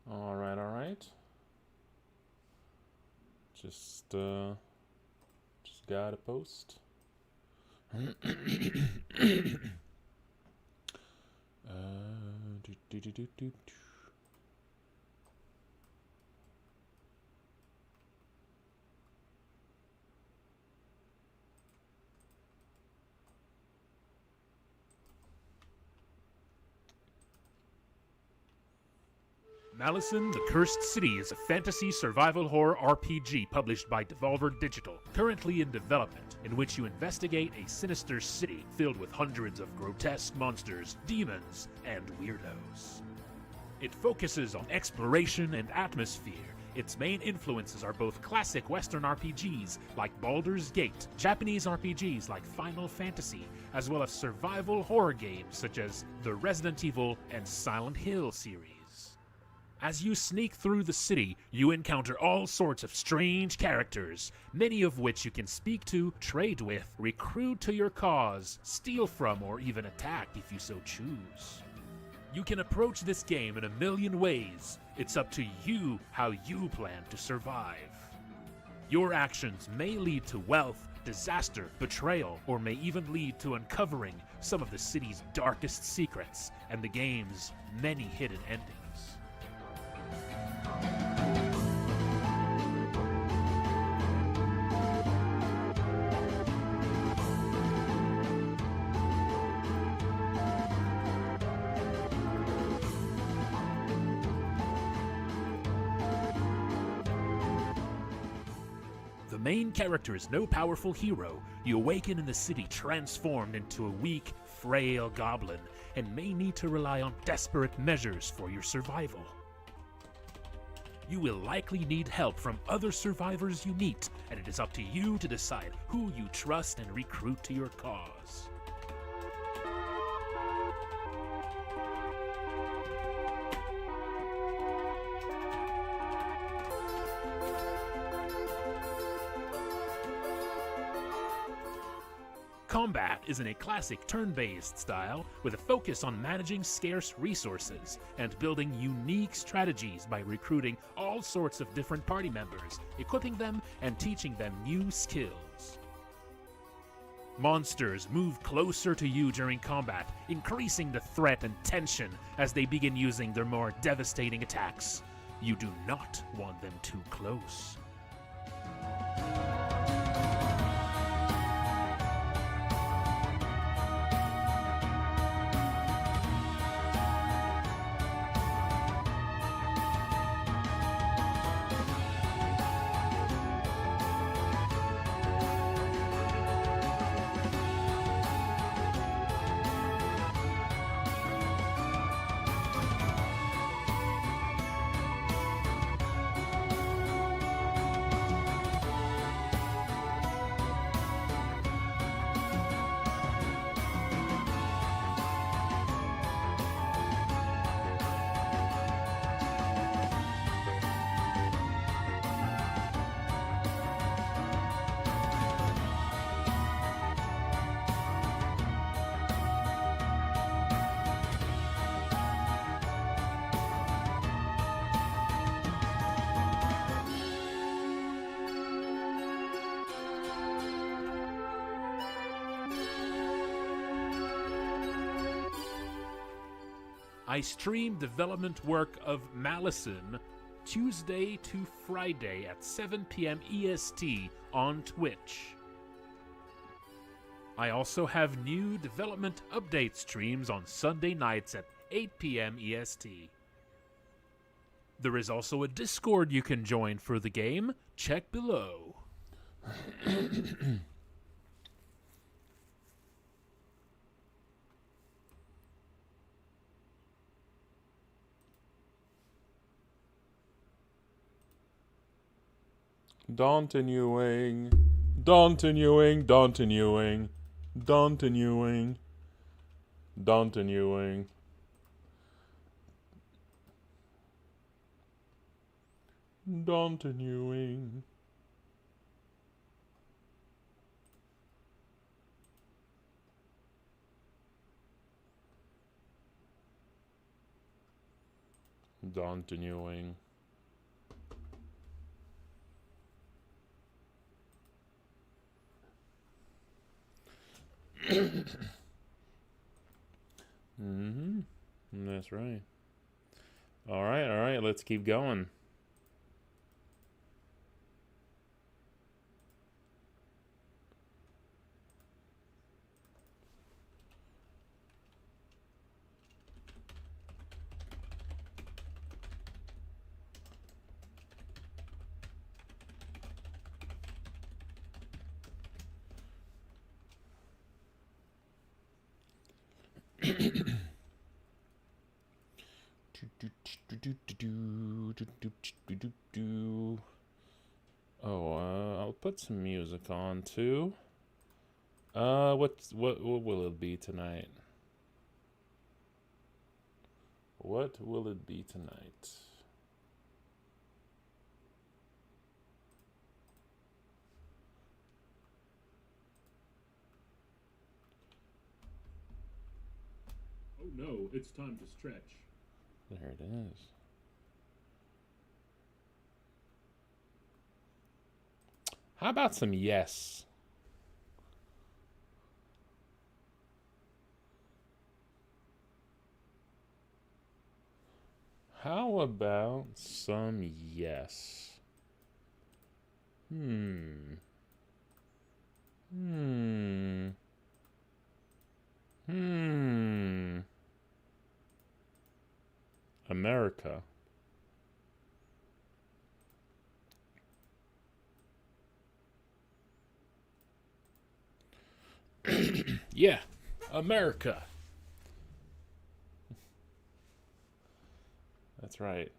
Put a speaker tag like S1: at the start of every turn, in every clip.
S1: All right. Just got a post. Do, do, do, do, do.
S2: Malison, the Cursed City is a fantasy survival horror RPG published by Devolver Digital, currently in development, in which you investigate a sinister city filled with hundreds of grotesque monsters, demons, and weirdos. It focuses on exploration and atmosphere. Its main influences are both classic Western RPGs like Baldur's Gate, Japanese RPGs like Final Fantasy, as well as survival horror games such as the Resident Evil and Silent Hill series. As you sneak through the city, you encounter all sorts of strange characters, many of which you can speak to, trade with, recruit to your cause, steal from, or even attack if you so choose. You can approach this game in a million ways. It's up to you how you plan to survive. Your actions may lead to wealth, disaster, betrayal, or may even lead to uncovering some of the city's darkest secrets and the game's many hidden endings. main character is no powerful hero, you awaken in the city transformed into a weak, frail goblin, and may need to rely on desperate measures for your survival. You will likely need help from other survivors you meet, and it is up to you to decide who you trust and recruit to your cause. Combat is in a classic turn-based style with a focus on managing scarce resources and building unique strategies by recruiting all sorts of different party members, equipping them and teaching them new skills. Monsters move closer to you during combat, increasing the threat and tension as they begin using their more devastating attacks. You do not want them too close. I stream development work of Malison Tuesday to Friday at 7 p.m. EST on Twitch. I also have new development update streams on Sunday nights at 8 p.m. EST. There is also a Discord you can join for the game. Check below.
S1: Continuing, continuing, continuing, continuing, continuing. Continuing. Continuing. Mm-hmm. That's right. All right, let's keep going. I'll put some music on too. What will it be tonight? What will it be tonight?
S2: Oh no, it's time to stretch.
S1: There it is. How about some yes? How about some yes? America. Yeah, America. That's right.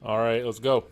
S1: All right, let's go.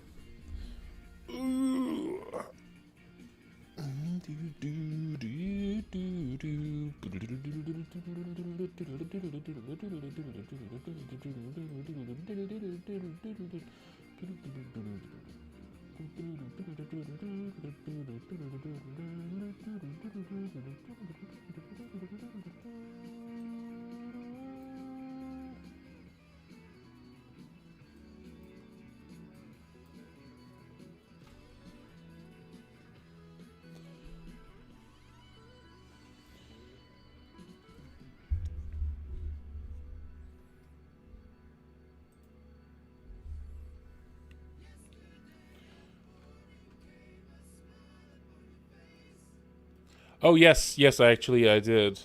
S1: Oh yes, yes, actually I did.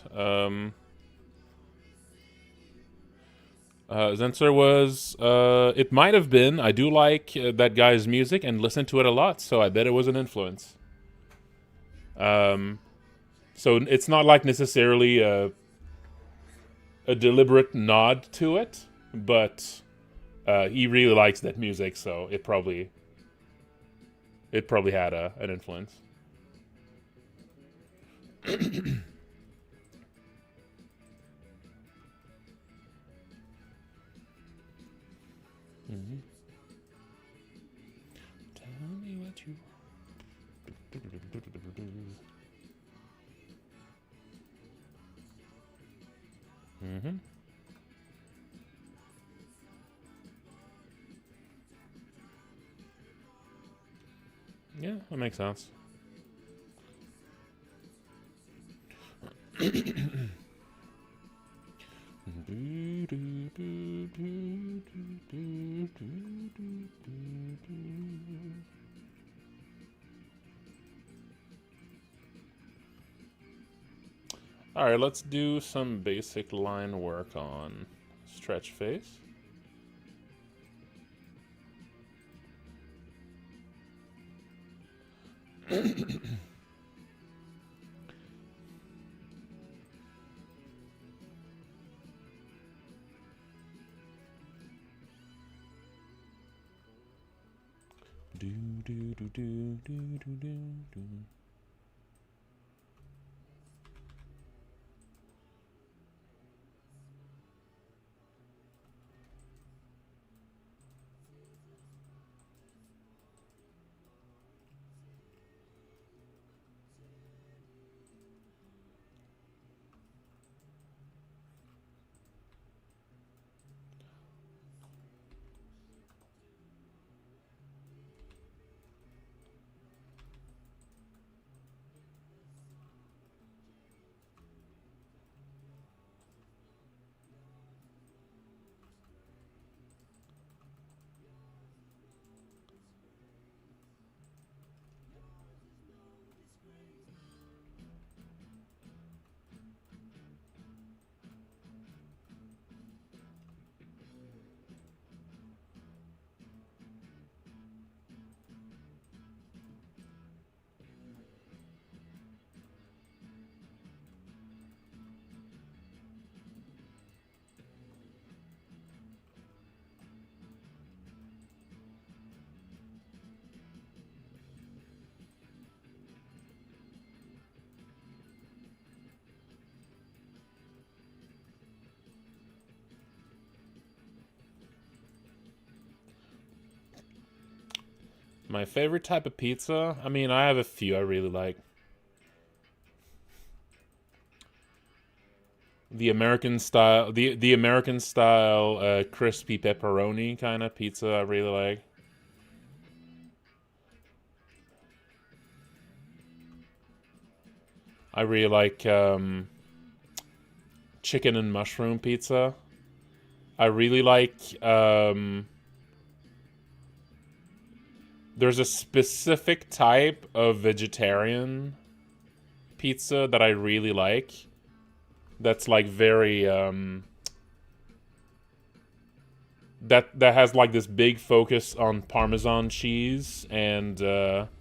S1: Zenser was. It might have been. I do like that guy's music and listen to it a lot, so I bet it was an influence. Um, so it's not like necessarily a deliberate nod to it, but he really likes that music, so it probably had an influence. Mm-hmm. Tell me what you. Mm-hmm. Yeah, that makes sense. All right, let's do some basic line work on stretch face. Do do do do do do do do. My favorite type of pizza? I mean, I have a few I really like. The American style, the American style crispy pepperoni kind of pizza I really like. I really like chicken and mushroom pizza. I really like there's a specific type of vegetarian pizza that I really like. That's like very that has like this big focus on Parmesan cheese and herbs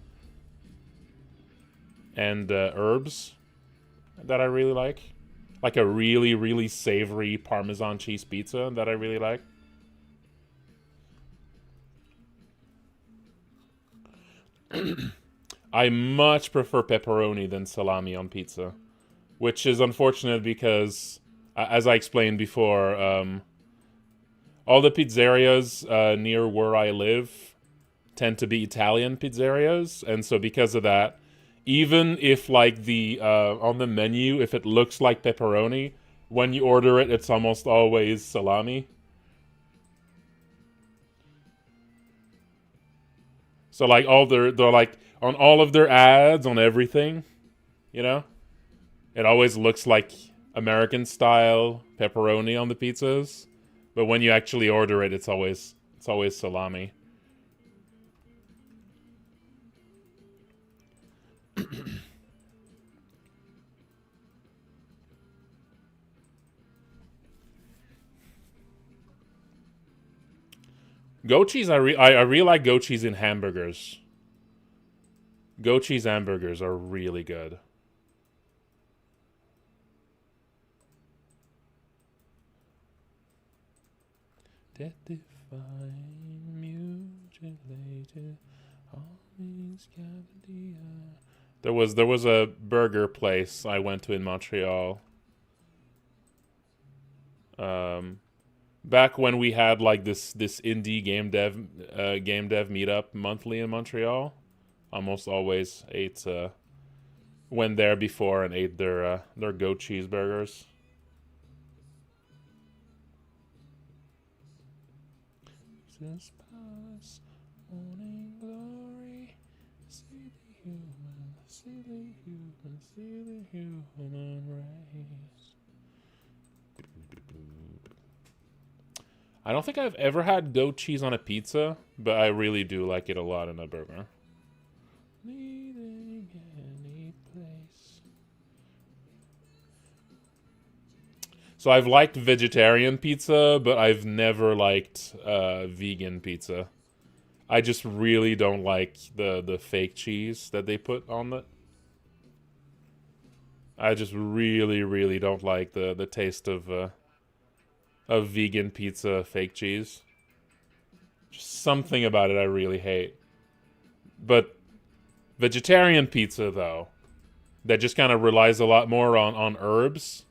S1: that I really like. Like a really, really savory Parmesan cheese pizza that I really like. I much prefer pepperoni than salami on pizza, which is unfortunate because, as I explained before, all the pizzerias near where I live tend to be Italian pizzerias, and so because of that, even if like the on the menu, if it looks like pepperoni, when you order it, it's almost always salami. So like they're like on all of their ads on everything, you know, it always looks like American style pepperoni on the pizzas, but when you actually order it, it's always salami. Goat cheese, I really like goat cheese in hamburgers. Goat cheese hamburgers are really good. There was a burger place I went to in Montreal. Back when we had like this indie game dev meetup monthly in Montreal, almost always went there before and ate their goat cheeseburgers. Jesus palace, morning glory, see the human race. I don't think I've ever had goat cheese on a pizza, but I really do like it a lot in a burger. Leaving any place. So I've liked vegetarian pizza, but I've never liked vegan pizza. I just really don't like the fake cheese that they put on it. I just really, really don't like the taste of vegan pizza fake cheese. Just something about it I really hate. But vegetarian pizza, though, that just kind of relies a lot more on herbs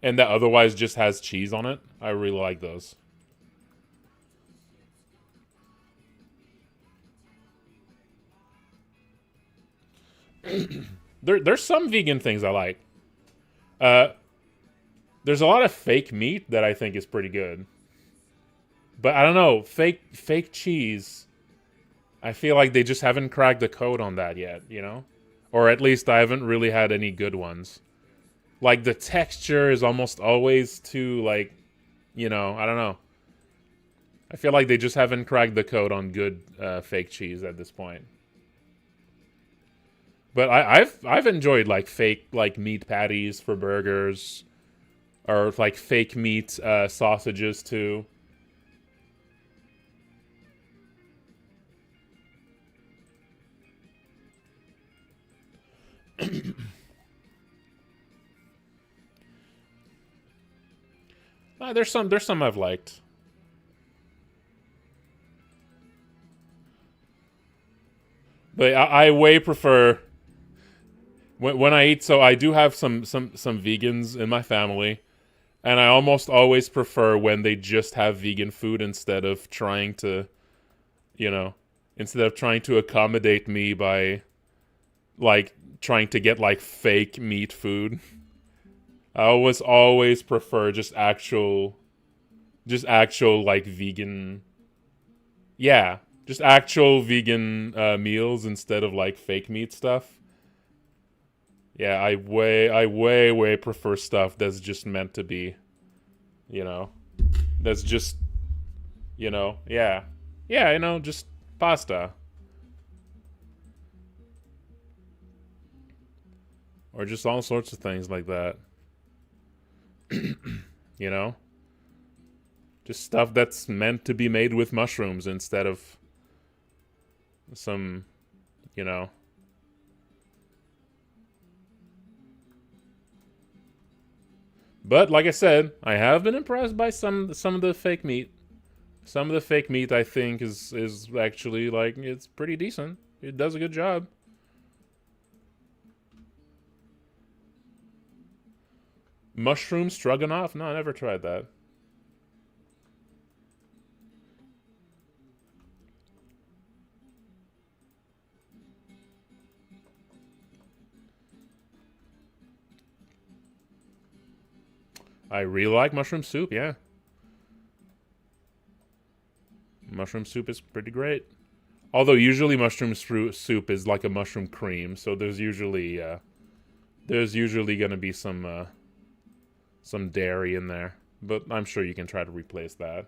S1: and that otherwise just has cheese on it, I really like those. There's some vegan things I like. There's a lot of fake meat that I think is pretty good. But I don't know, fake cheese, I feel like they just haven't cracked the code on that yet, you know? Or at least I haven't really had any good ones. Like the texture is almost always too like, you know, I don't know. I feel like they just haven't cracked the code on good fake cheese at this point. But I've enjoyed like fake like meat patties for burgers, or like fake meat sausages too. There's some I've liked. But I way prefer when I eat. So I do have some vegans in my family, and I almost always prefer when they just have vegan food instead of trying to, you know, instead of trying to accommodate me by like trying to get like fake meat food. I always prefer just actual like vegan, yeah, just actual vegan meals instead of like fake meat stuff. Yeah, I way prefer stuff that's just meant to be, you know, that's just, yeah, yeah, just pasta or just all sorts of things like that. you know, just stuff that's meant to be made with mushrooms instead of some, you know. But like I said, I have been impressed by some of the fake meat. Some of the fake meat I think is actually like it's pretty decent. It does a good job. Mushroom stroganoff? No, I never tried that. I really like mushroom soup, yeah. Mushroom soup is pretty great. Although usually mushroom soup is like a mushroom cream, so there's usually gonna be some dairy in there. But I'm sure you can try to replace that.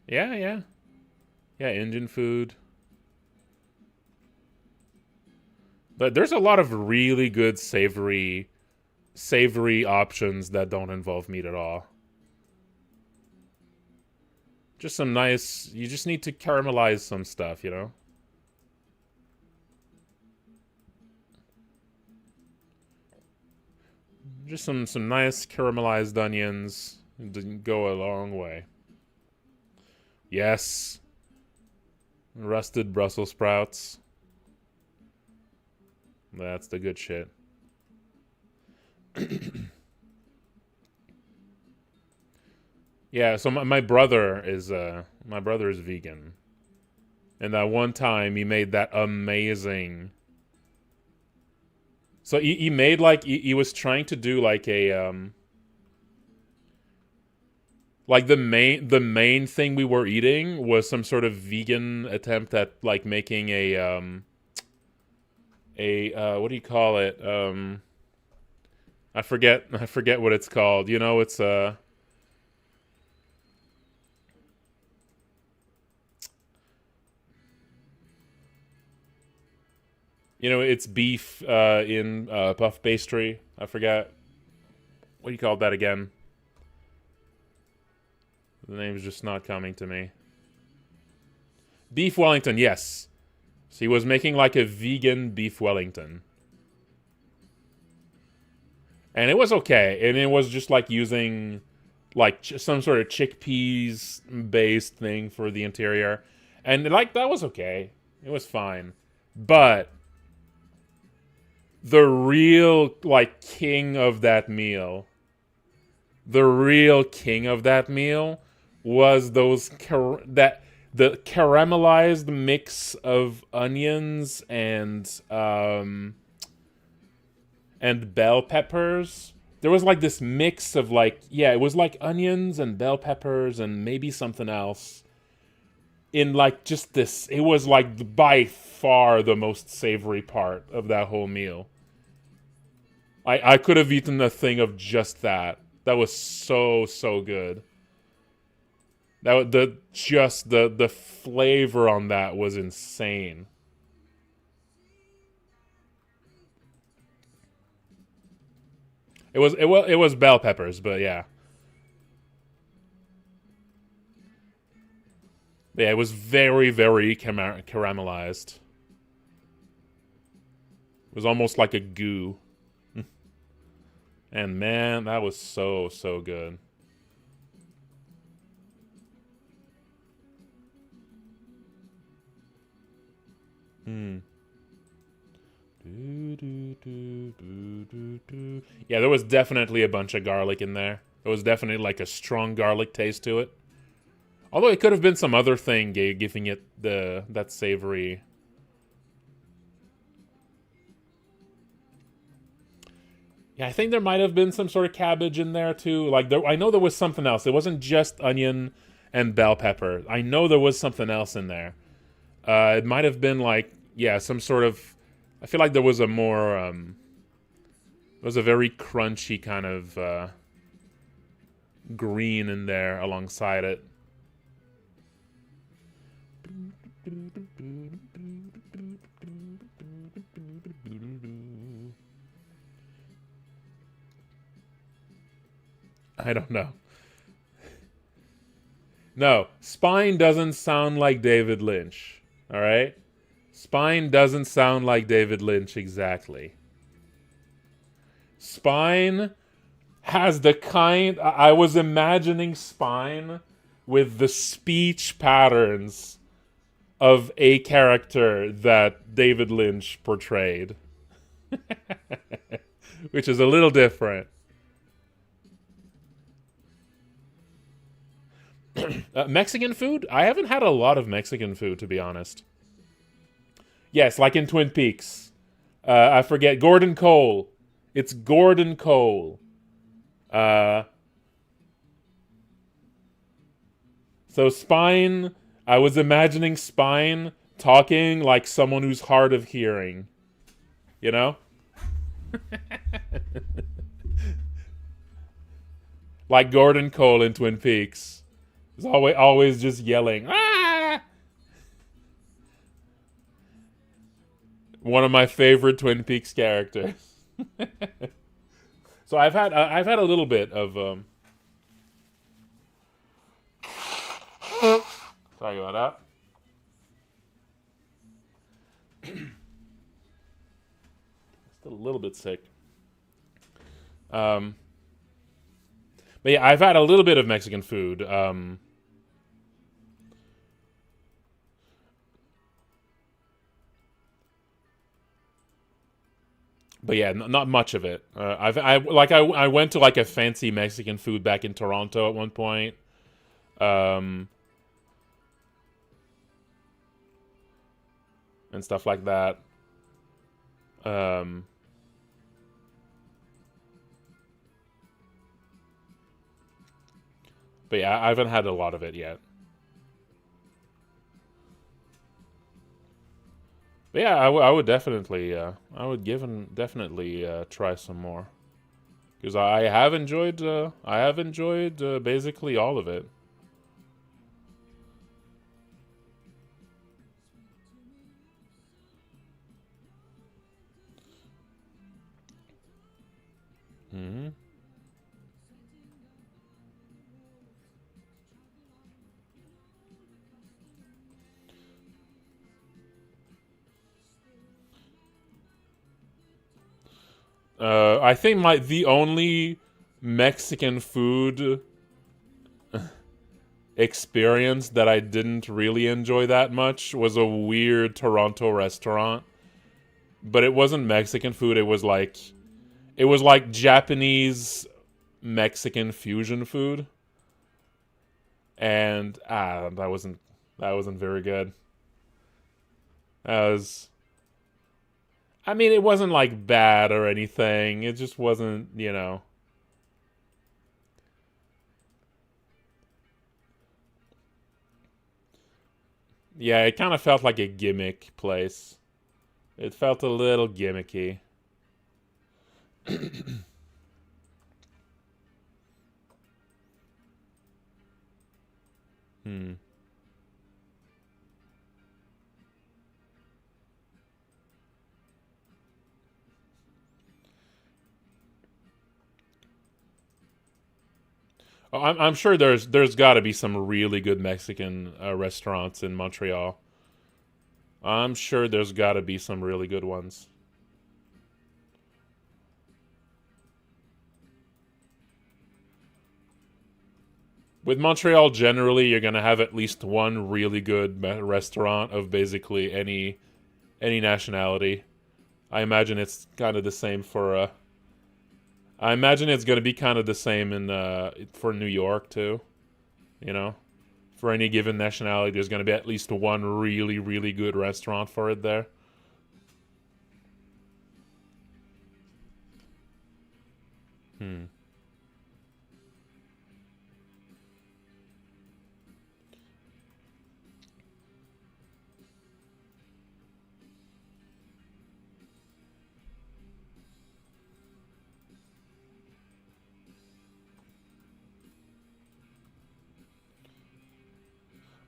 S1: Yeah, yeah. Yeah, Indian food. But there's a lot of really good savory options that don't involve meat at all. Just some nice, you just need to caramelize some stuff, Just some nice caramelized onions go a long way. Yes, rusted Brussels sprouts. That's the good shit. Yeah, so my brother is vegan. And that one time he made that amazing. So he made like he was trying to do like a like the main thing we were eating was some sort of vegan attempt at like making a what do you call it? I forget what it's called. It's it's beef in puff pastry. I forget what do you call that again. The name's just not coming to me. Beef Wellington, yes. So he was making like a vegan beef Wellington. And it was okay. And it was just like using like some sort of chickpeas based thing for the interior. And like that was okay. It was fine. But the real like king of that meal, the real king of that meal was the caramelized mix of onions and bell peppers. There was like this mix of like, yeah, it was like onions and bell peppers and maybe something else in like just this. It was like by far the most savory part of that whole meal. I could have eaten a thing of just that. That was so good. The flavor on that was insane. It was bell peppers, but yeah. Yeah, it was very caramelized. It was almost like a goo. And man, that was so good. Hmm. Yeah, there was definitely a bunch of garlic in there. There was definitely like a strong garlic taste to it. Although it could have been some other thing giving it that savory. Yeah, I think there might have been some sort of cabbage in there too. Like I know there was something else. It wasn't just onion and bell pepper. I know there was something else in there. It might have been like, yeah, some sort of. I feel like there was a more. There was a very crunchy kind of green in there alongside it. I don't know. No, Spine doesn't sound like David Lynch. All right? Spine doesn't sound like David Lynch exactly. Spine has the kind. I was imagining Spine with the speech patterns of a character that David Lynch portrayed, which is a little different. Mexican food? I haven't had a lot of Mexican food, to be honest. Yes, like in Twin Peaks. I forget. Gordon Cole. It's Gordon Cole. So Spine, I was imagining Spine talking like someone who's hard of hearing. You know? Like Gordon Cole in Twin Peaks. He's always just yelling, "Ah!" One of my favorite Twin Peaks characters. So I've had a little bit of sorry about that. Still a little bit sick. But yeah, I've had a little bit of Mexican food. But yeah, not much of it. I went to like a fancy Mexican food back in Toronto at one point. And stuff like that. But yeah, I haven't had a lot of it yet. But yeah, I would definitely, definitely try some more, because I have enjoyed, basically all of it. Hmm. I think the only Mexican food experience that I didn't really enjoy that much was a weird Toronto restaurant. But it wasn't Mexican food, it was like Japanese Mexican fusion food. And that wasn't very good. That was I mean, it wasn't like bad or anything. It just wasn't, Yeah, it kind of felt like a gimmick place. It felt a little gimmicky. Hmm. Oh, I'm sure there's got to be some really good Mexican restaurants in Montreal. I'm sure there's got to be some really good ones. With Montreal, generally, you're gonna have at least one really good restaurant of basically any nationality. I imagine it's kind of the same for. I imagine it's gonna be kind of the same in for New York too. You know, for any given nationality, there's gonna be at least one really, really good restaurant for it there. Hmm.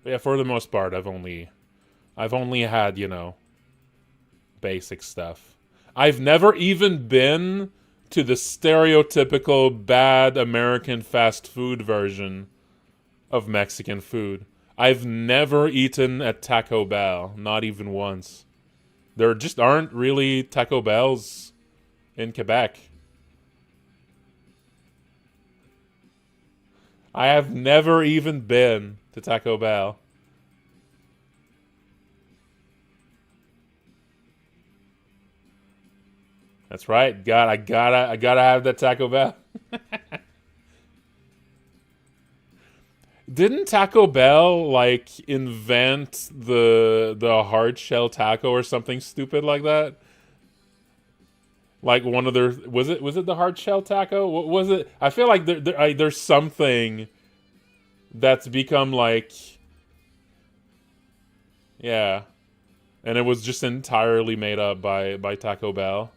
S1: But yeah, for the most part, I've only had, basic stuff. I've never even been to the stereotypical bad American fast food version of Mexican food. I've never eaten at Taco Bell, not even once. There just aren't really Taco Bells in Quebec. I have never even been to Taco Bell. That's right. God, I gotta have that Taco Bell. Didn't Taco Bell like invent the hard shell taco or something stupid like that? Like one of their was it the hard shell taco? What was it? I feel like there's something that's become like, yeah, and it was just entirely made up by Taco Bell.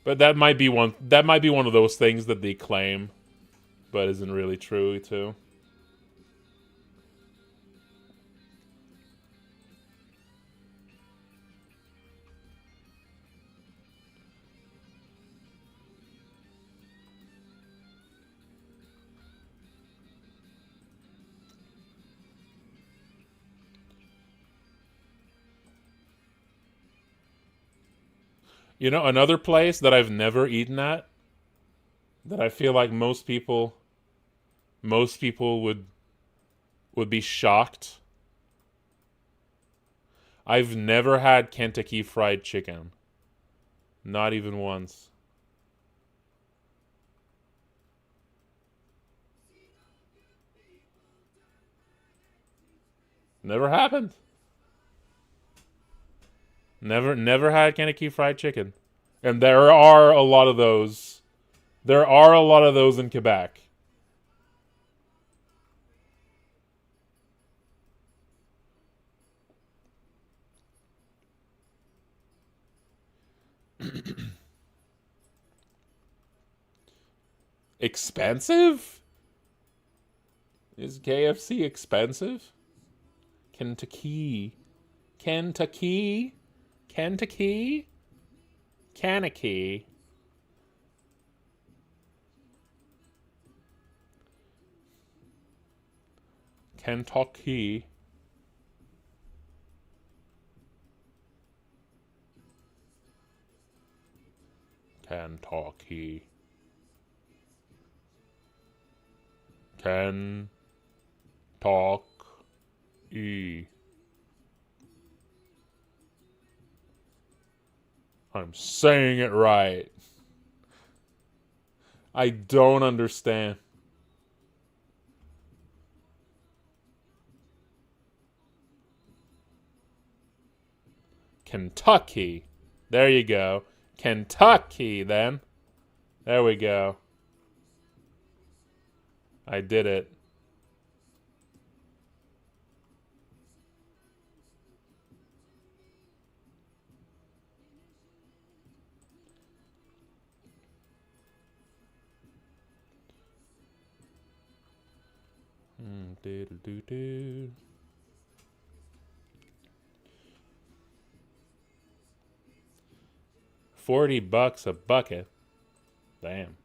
S1: But that might be one of those things that they claim, but isn't really true too. You know, another place that I've never eaten at that I feel like most people would be shocked. I've never had Kentucky Fried Chicken. Not even once. Never happened. Never had Kentucky Fried Chicken. And there are a lot of those. There are a lot of those in Quebec. Expensive? Is KFC expensive? Kentucky. Kentucky? Kentucky? Kanaki. Kentucky. Kentucky. Ken talk e. I'm saying it right. I don't understand. Kentucky. There you go. Kentucky, then. There we go. I did it. Do. $40 a bucket. Damn.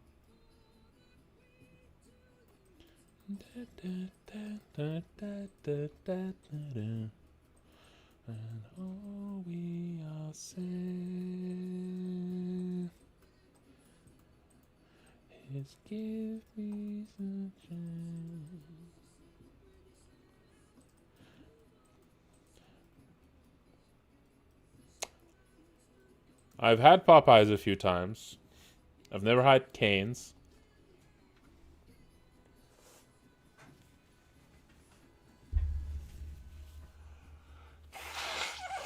S1: And all we are saying is give me some chance. I've had Popeyes a few times. I've never had Cane's.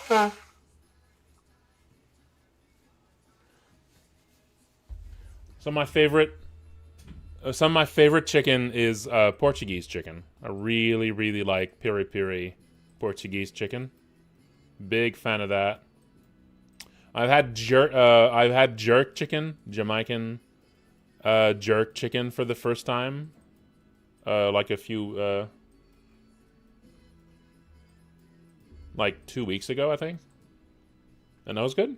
S1: Some of my favorite chicken is Portuguese chicken. I really, really like piri piri Portuguese chicken. Big fan of that. I've had jerk chicken, Jamaican jerk chicken for the first time, like a few, like 2 weeks ago, I think, and that was good.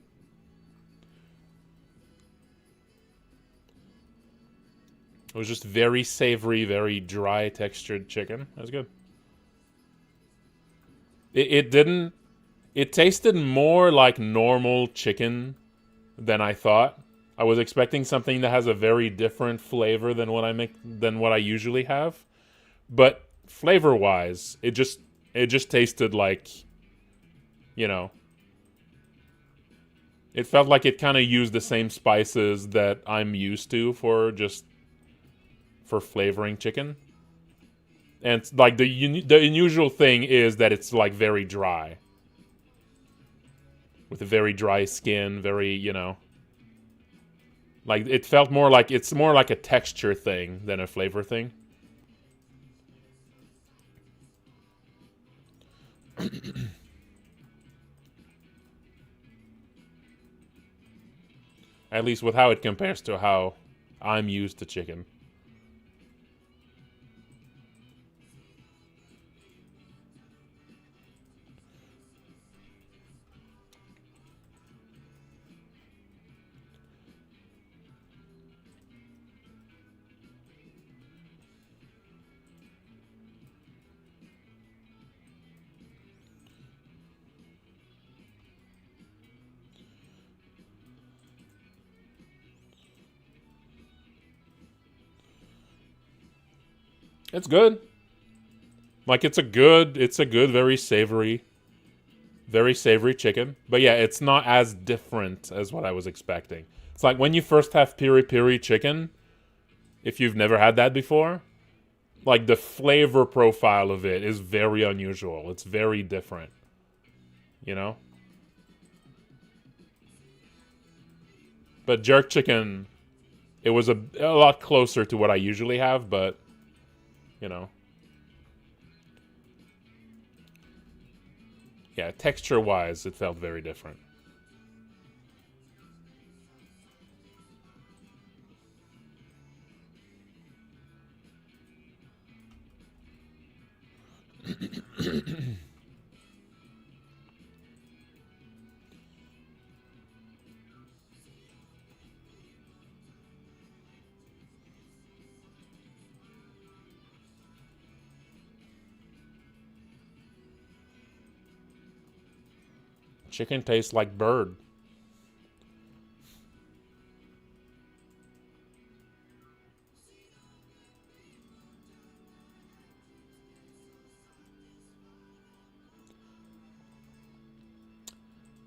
S1: It was just very savory, very dry textured chicken. That was good. It didn't. It tasted more like normal chicken than I thought. I was expecting something that has a very different flavor than what I usually have. But flavor-wise, it just tasted like, you know, it felt like it kind of used the same spices that I'm used to for flavoring chicken. And like the unusual thing is that it's like very dry. With a very dry skin, very, like it felt more like it's more like a texture thing than a flavor thing. At least with how it compares to how I'm used to chicken. It's good. Like it's a good, very savory chicken. But yeah, it's not as different as what I was expecting. It's like when you first have piri piri chicken, if you've never had that before, like the flavor profile of it is very unusual. It's very different. You know? But jerk chicken, it was a lot closer to what I usually have, but, you know. Yeah, texture-wise, it felt very different. Chicken tastes like bird.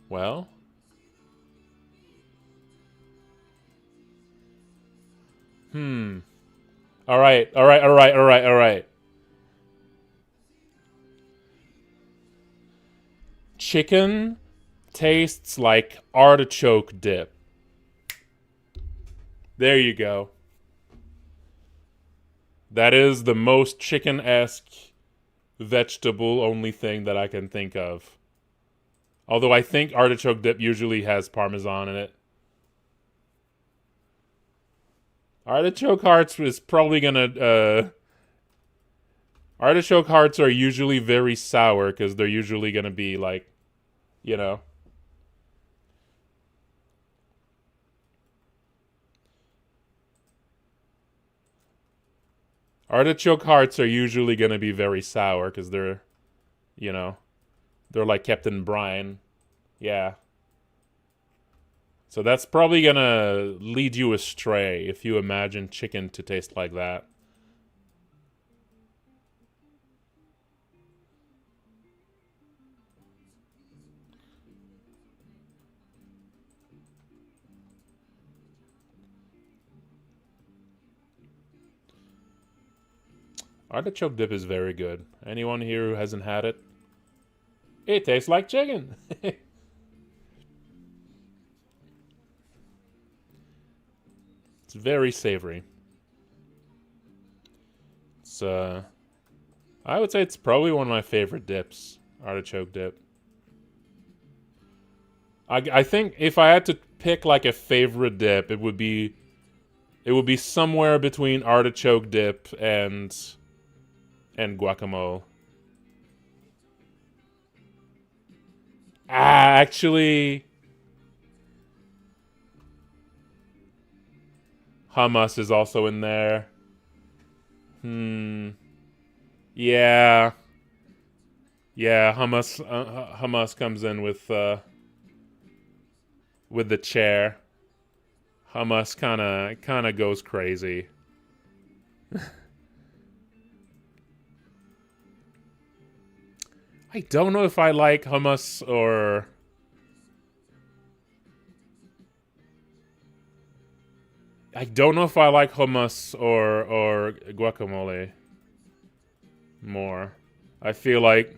S1: Well, All right, all right, all right, all right, all right. Chicken tastes like artichoke dip. There you go. That is the most chicken-esque vegetable-only thing that I can think of. Although I think artichoke dip usually has Parmesan in it. Artichoke hearts is probably gonna. Artichoke hearts are usually very sour because they're usually gonna be like, you know. Artichoke hearts are usually gonna be very sour because they're, you know, they're like kept in brine. Yeah. So that's probably gonna lead you astray if you imagine chicken to taste like that. Artichoke dip is very good. Anyone here who hasn't had it? It tastes like chicken. It's very savory. It's I would say it's probably one of my favorite dips. Artichoke dip. I think if I had to pick like a favorite dip, it would be somewhere between artichoke dip and guacamole. Actually, hummus is also in there. Yeah. Yeah, hummus comes in with the chair. Hummus kind of goes crazy. I don't know if I like hummus or I don't know if I like hummus or guacamole more. I feel like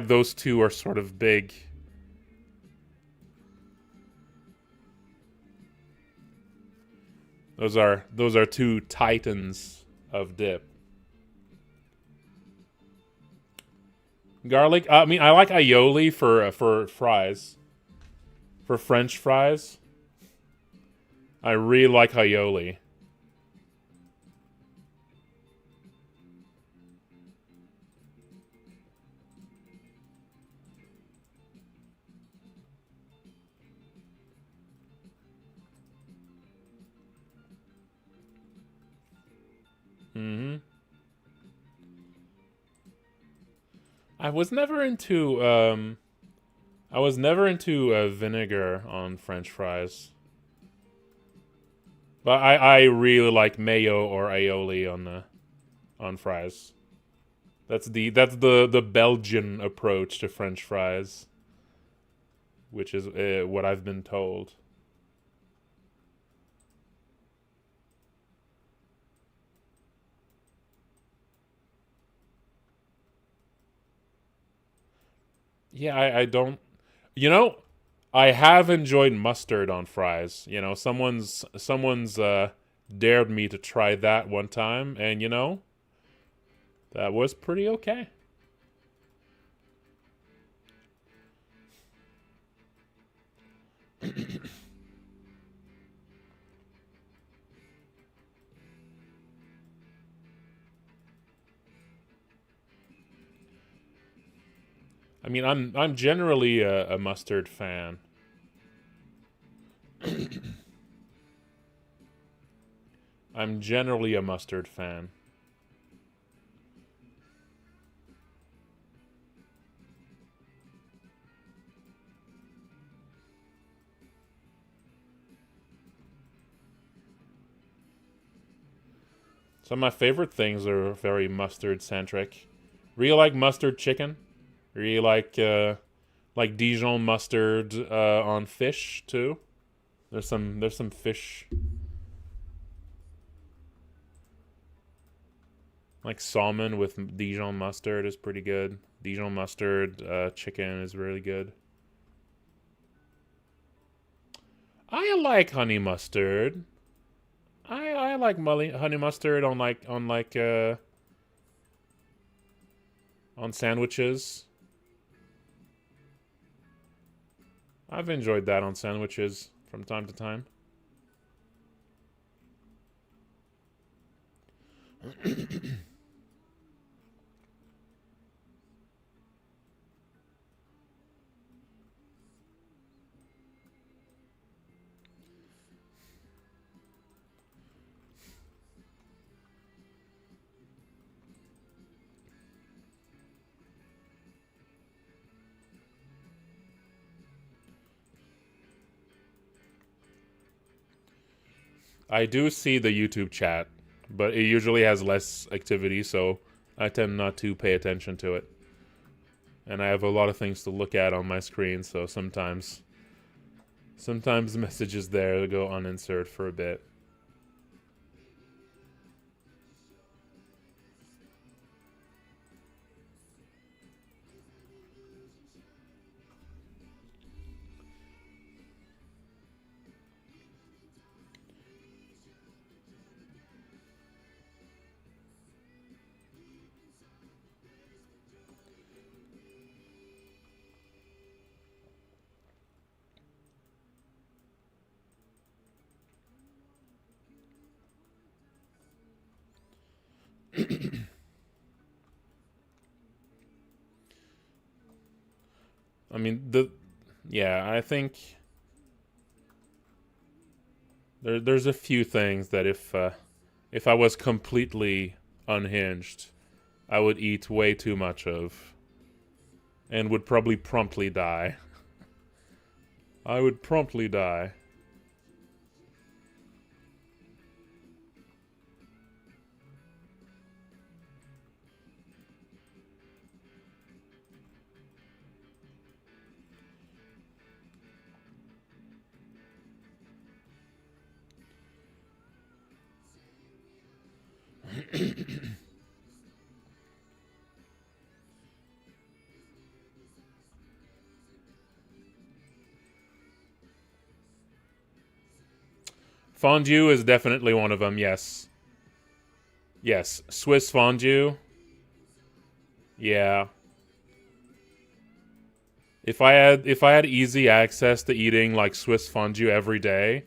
S1: those two are sort of big. Those are two titans of dip. Garlic. I mean, I like aioli for fries. For French fries, I really like aioli. I was never into vinegar on French fries. But I really like mayo or aioli on fries. That's the Belgian approach to French fries, which is what I've been told. Yeah, I don't. You know, I have enjoyed mustard on fries. You know, someone's dared me to try that one time, and you know, that was pretty okay. I mean, I'm generally a mustard fan. I'm generally a mustard fan. Some of my favorite things are very mustard centric. Really like mustard chicken. Really like Dijon mustard on fish too. There's some fish like salmon with Dijon mustard is pretty good. Dijon mustard chicken is really good. I like honey mustard. I like honey mustard on sandwiches. I've enjoyed that on sandwiches from time to time. I do see the YouTube chat, but it usually has less activity, so I tend not to pay attention to it. And I have a lot of things to look at on my screen, so sometimes messages there go unanswered for a bit. I mean, yeah, I think there's a few things that if I was completely unhinged, I would eat way too much of, and would probably promptly die. I would promptly die. Fondue is definitely one of them. Yes. Yes, Swiss fondue. Yeah. If I had easy access to eating like Swiss fondue every day,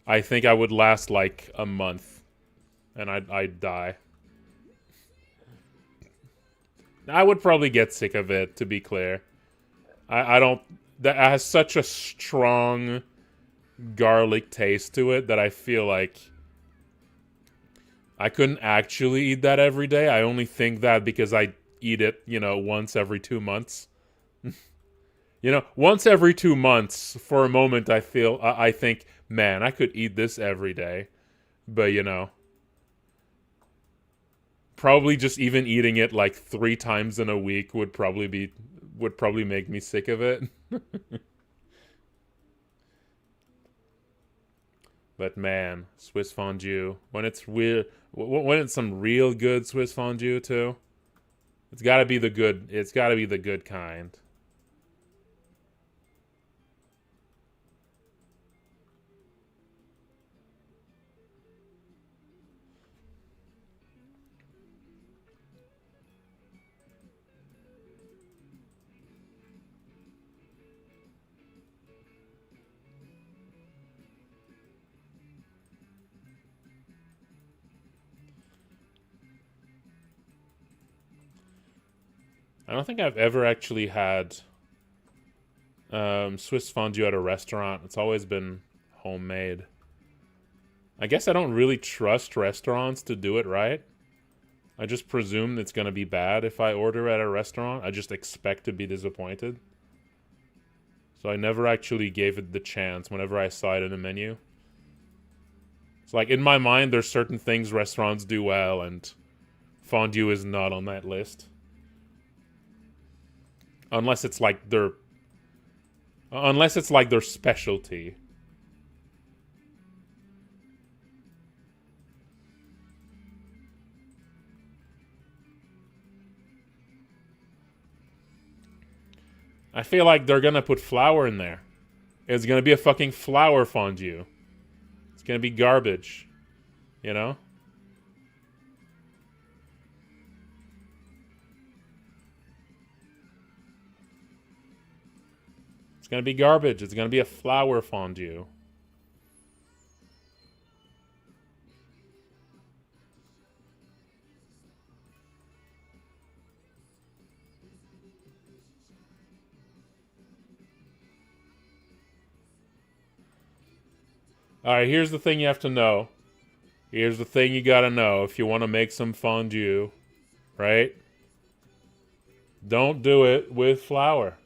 S1: I think I would last like a month, and I'd die. I would probably get sick of it, to be clear. I don't. That has such a strong garlic taste to it that I feel like I couldn't actually eat that every day. I only think that because I eat it, once every 2 months. Once every 2 months, for a moment, I think, man, I could eat this every day. But, probably just even eating it like 3 times in a week would probably make me sick of it. But man, Swiss fondue, when it's some real good Swiss fondue too, it's got to be the good. It's got to be the good kind. I don't think I've ever actually had Swiss fondue at a restaurant. It's always been homemade. I guess I don't really trust restaurants to do it right. I just presume it's going to be bad if I order at a restaurant. I just expect to be disappointed. So I never actually gave it the chance whenever I saw it in a menu. It's like, in my mind, there's certain things restaurants do well, and fondue is not on that list. Unless it's like their specialty. I feel like they're gonna put flour in there. It's gonna be a fucking flour fondue. It's gonna be garbage. You know? It's gonna be garbage. It's gonna be a flour fondue. Alright, here's the thing you have to know. Here's the thing you gotta know if you want to make some fondue, right? Don't do it with flour.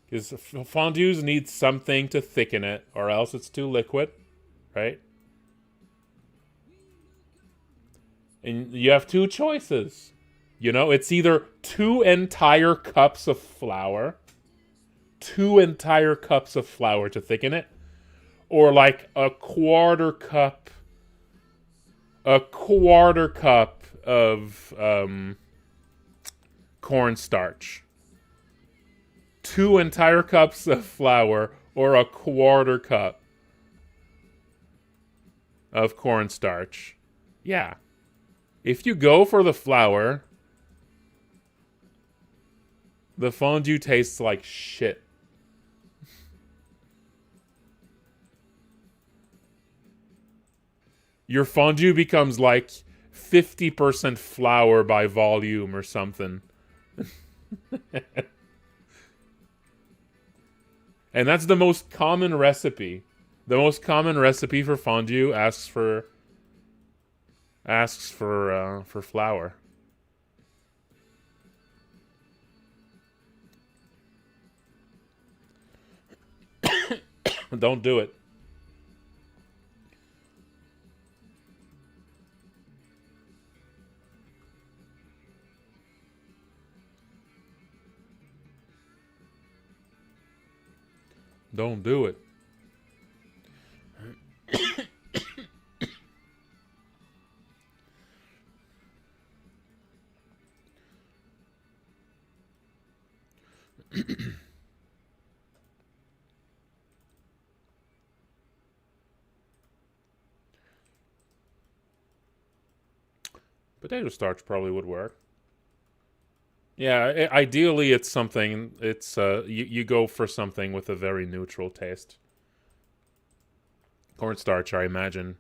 S1: Because fondues need something to thicken it, or else it's too liquid, right? And you have two choices. It's either 2 entire cups of flour, 2 entire cups of flour to thicken it, or like a quarter cup of cornstarch. 2 entire cups of flour or a quarter cup of cornstarch. Yeah. If you go for the flour, the fondue tastes like shit. Your fondue becomes like 50% flour by volume or something. And that's the most common recipe. The most common recipe for fondue asks for flour. Don't do it. Don't do it. Potato starch probably would work. Yeah, ideally it's something. It's you go for something with a very neutral taste. Cornstarch, I imagine,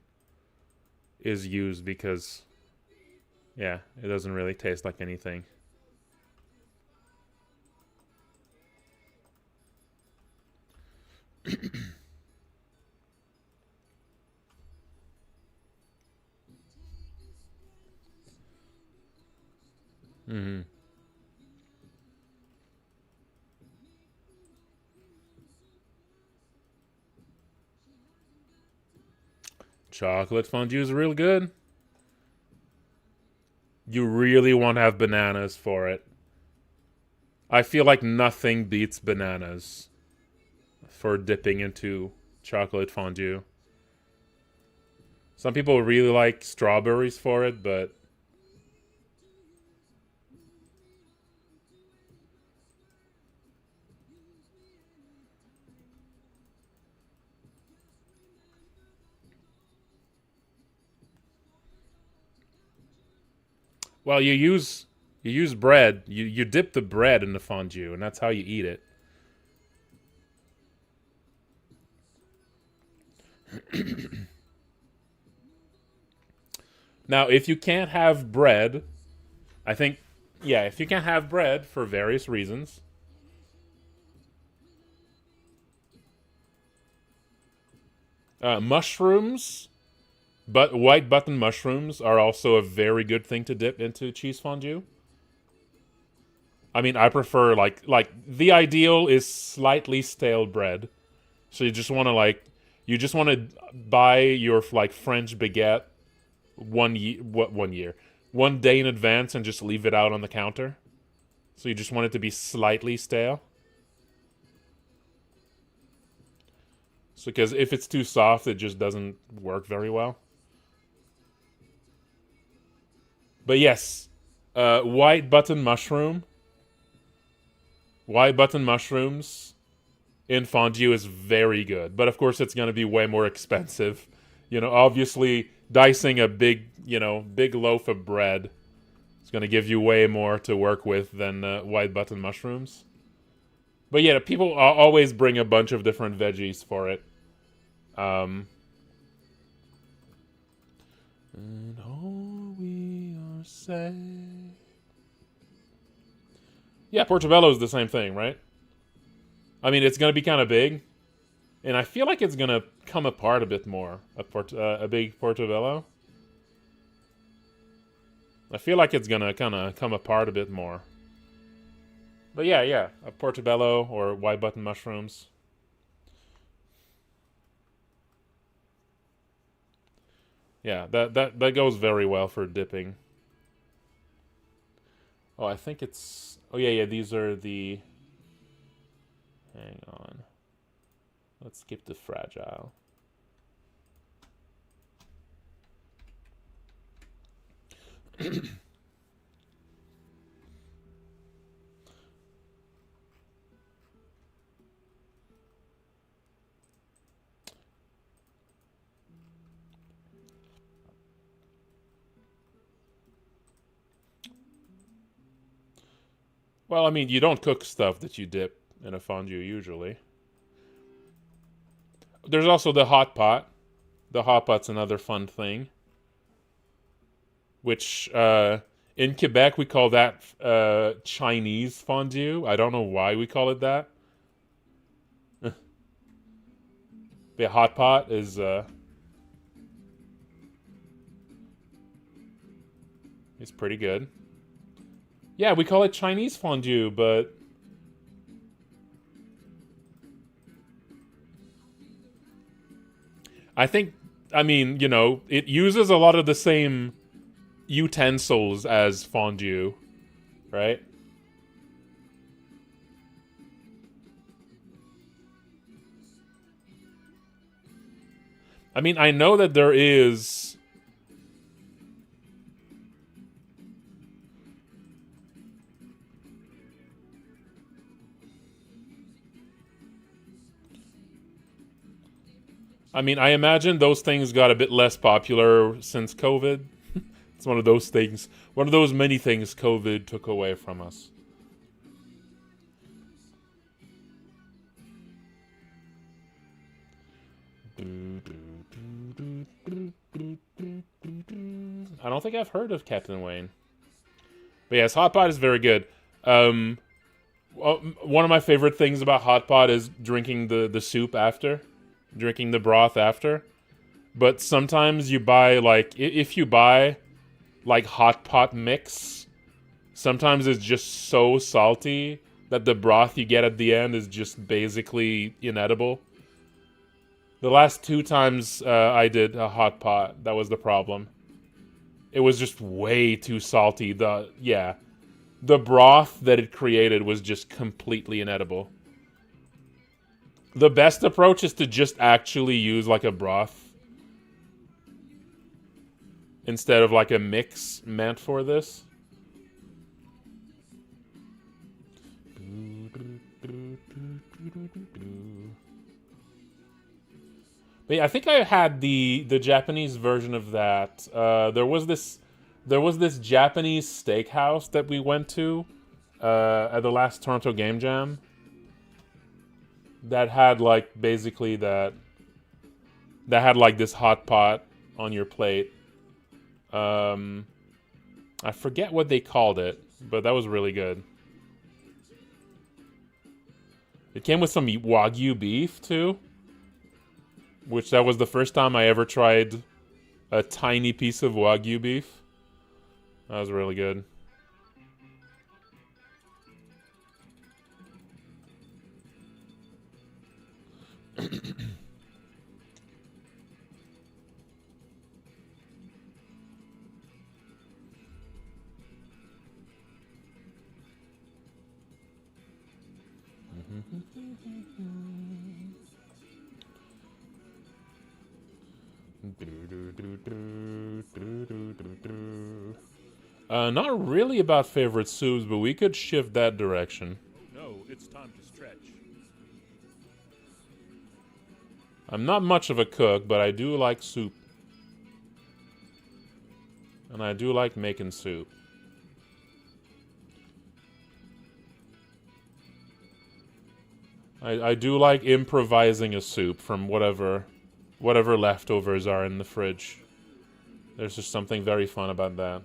S1: is used because, yeah, it doesn't really taste like anything. Mm-hmm. Chocolate fondue is real good. You really want to have bananas for it. I feel like nothing beats bananas for dipping into chocolate fondue. Some people really like strawberries for it, but well, you use bread. You dip the bread in the fondue, and that's how you eat it. Now, if you can't have bread, I think, yeah, if you can't have bread for various reasons, mushrooms, but white button mushrooms are also a very good thing to dip into cheese fondue. I mean, I prefer like the ideal is slightly stale bread. So you just want to buy your like French baguette 1 year 1 day in advance and just leave it out on the counter. So you just want it to be slightly stale. So because if it's too soft, it just doesn't work very well. But yes, white button mushrooms in fondue is very good. But of course, it's going to be way more expensive. Obviously, dicing a big loaf of bread is going to give you way more to work with than white button mushrooms. But yeah, people always bring a bunch of different veggies for it. And all we are saying. Yeah, Portobello is the same thing, right? I mean, it's going to be kind of big, and I feel like it's going to come apart a bit more. A big Portobello. I feel like it's going to kind of come apart a bit more. But yeah, a Portobello or white button mushrooms. Yeah, that goes very well for dipping. Oh, I think it's... Oh, yeah, these are the... Hang on. Let's skip the fragile. Well, I mean, you don't cook stuff that you dip in a fondue usually. There's also the hot pot. The hot pot's another fun thing which in Quebec we call that Chinese fondue. I don't know why we call it that. The hot pot is pretty good. Yeah, we call it Chinese fondue, but I mean, you know, it uses a lot of the same utensils as fondue, right? I mean, I know that there is. I mean, I imagine those things got a bit less popular since COVID. It's one of those things, one of those many things COVID took away from us. I don't think I've heard of Captain Wayne. But yes, hot pot is very good. One of my favorite things about hot pot is drinking the soup after, drinking the broth after. But sometimes you buy if you buy like hot pot mix, sometimes it's just so salty that the broth you get at the end is just basically inedible. The last 2 times I did a hot pot, that was the problem. It was just way too salty. The broth that it created was just completely inedible. The best approach is to just actually use like a broth instead of like a mix meant for this. But yeah, I think I had the Japanese version of that. There was this Japanese steakhouse that we went to at the last Toronto Game Jam that had like basically that had like this hot pot on your plate. I forget what they called it, but that was really good. It came with some Wagyu beef too, which that was the first time I ever tried a tiny piece of Wagyu beef. That was really good. Not really about favorite soups, but we could shift that direction.
S2: No, it's time to stretch.
S1: I'm not much of a cook, but I do like soup. And I do like making soup. I do like improvising a soup from whatever leftovers are in the fridge. There's just something very fun about that.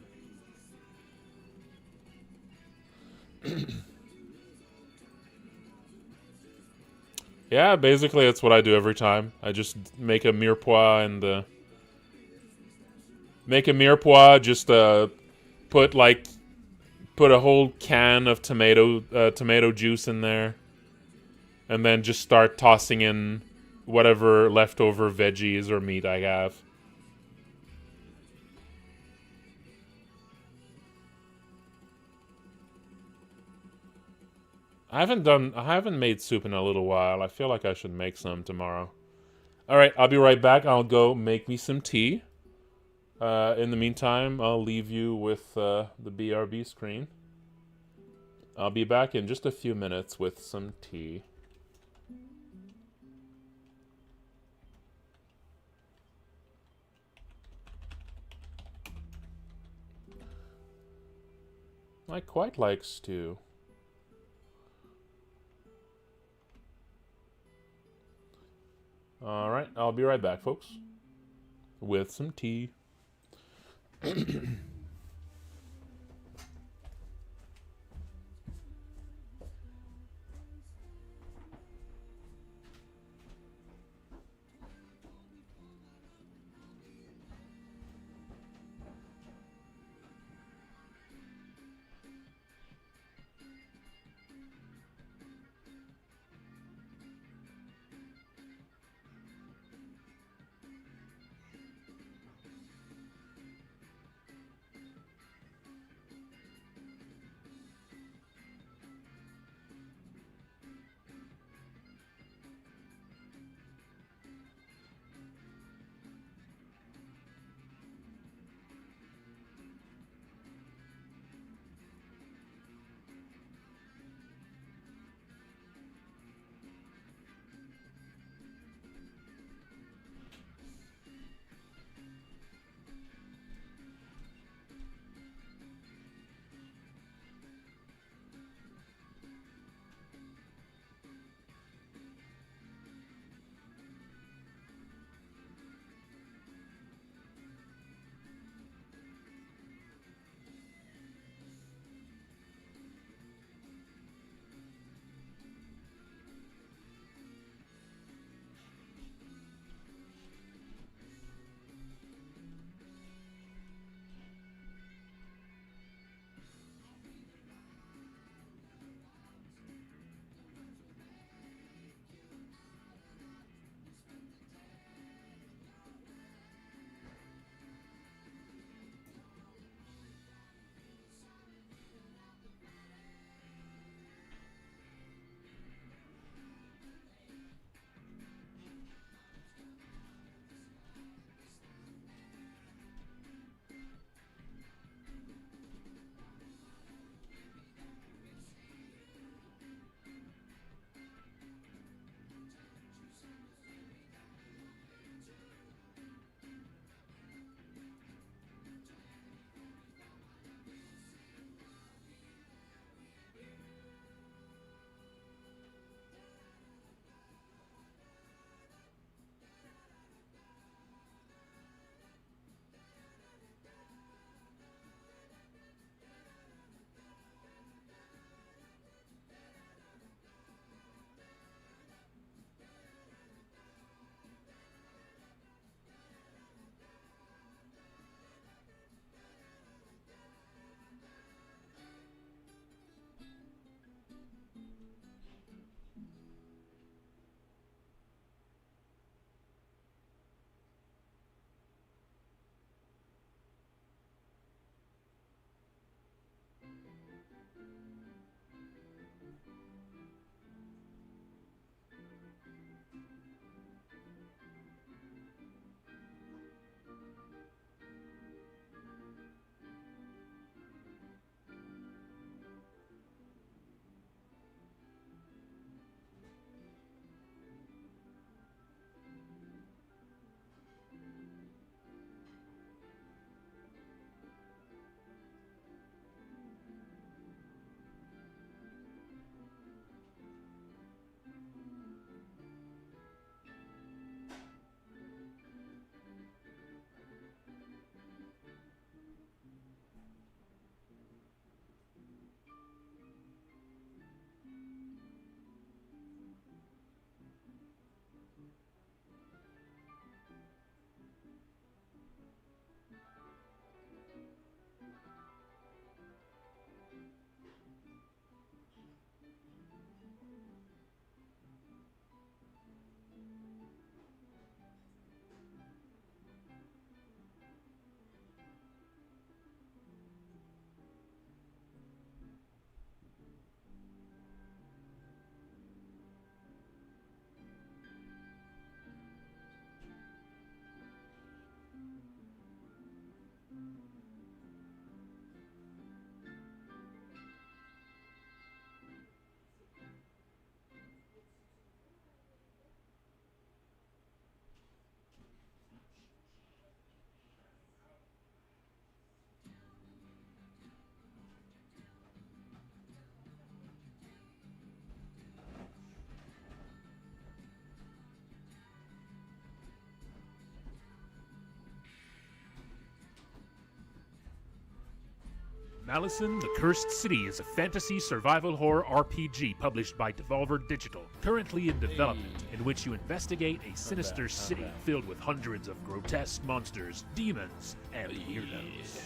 S1: Yeah, basically that's what I do every time. I just make a mirepoix and just put a whole can of tomato juice in there, and then just start tossing in whatever leftover veggies or meat I have. I haven't made soup in a little while. I feel like I should make some tomorrow. All right, I'll be right back. I'll go make me some tea. In the meantime, I'll leave you with the BRB screen. I'll be back in just a few minutes with some tea. I quite like stew. Alright, I'll be right back, folks. With some tea.
S2: Malison, the Cursed City is a fantasy survival horror RPG published by Devolver Digital, currently in development, in which you investigate a sinister city filled with hundreds of grotesque monsters, demons, and weirdos.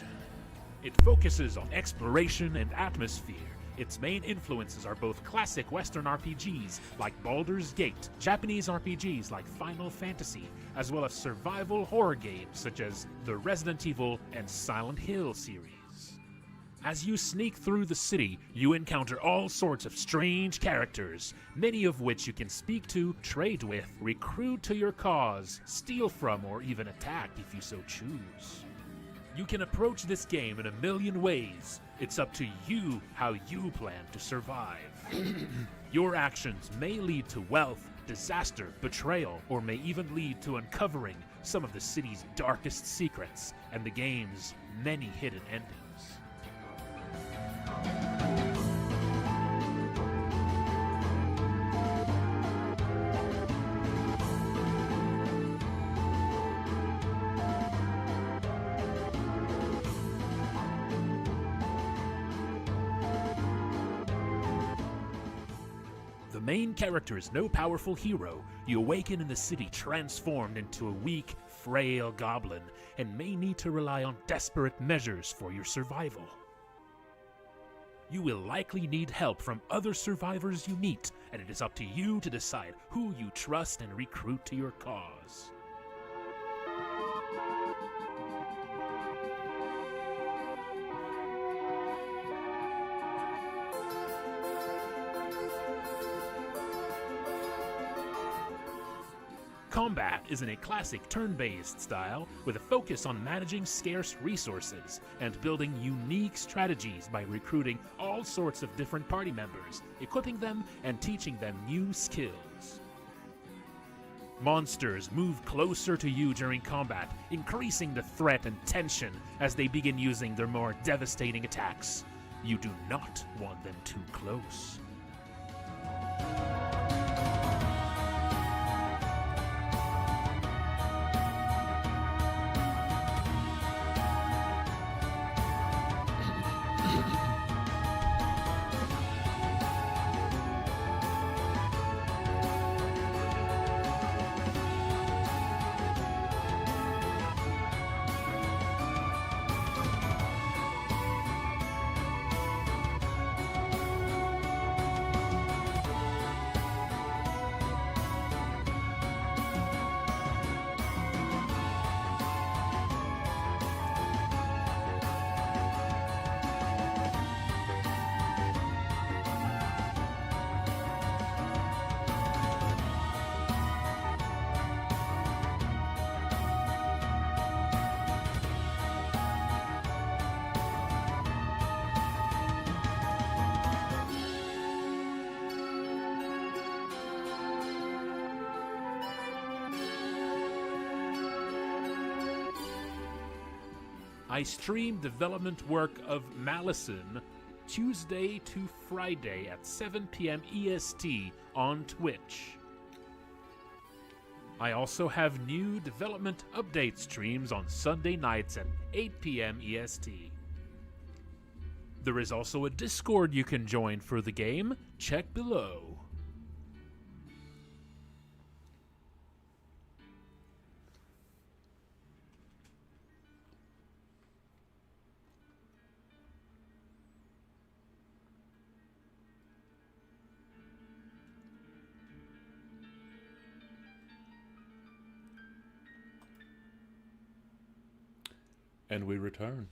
S2: It focuses on exploration and atmosphere. Its main influences are both classic Western RPGs like Baldur's Gate, Japanese RPGs like Final Fantasy, as well as survival horror games such as the Resident Evil and Silent Hill series. As you sneak through the city, you encounter all sorts of strange characters, many of which you can speak to, trade with, recruit to your cause, steal from, or even attack if you so choose. You can approach this game in a million ways. It's up to you how you plan to survive. Your actions may lead to wealth, disaster, betrayal, or may even lead to uncovering some of the city's darkest secrets and the game's many hidden endings. The main character is no powerful hero. You awaken in the city transformed into a weak, frail goblin and may need to rely on desperate measures for your survival. You will likely need help from other survivors you meet, and it is up to you to decide who you trust and recruit to your cause. Combat is in a classic turn-based style with a focus on managing scarce resources and building unique strategies by recruiting all sorts of different party members, equipping them and teaching them new skills. Monsters move closer to you during combat, increasing the threat and tension as they begin using their more devastating attacks. You do not want them too close. I stream development work of Malison Tuesday to Friday at 7 p.m. EST on Twitch. I also have new development update streams on Sunday nights at 8 p.m. EST. There is also a Discord you can join for the game. Check below.
S1: And we return.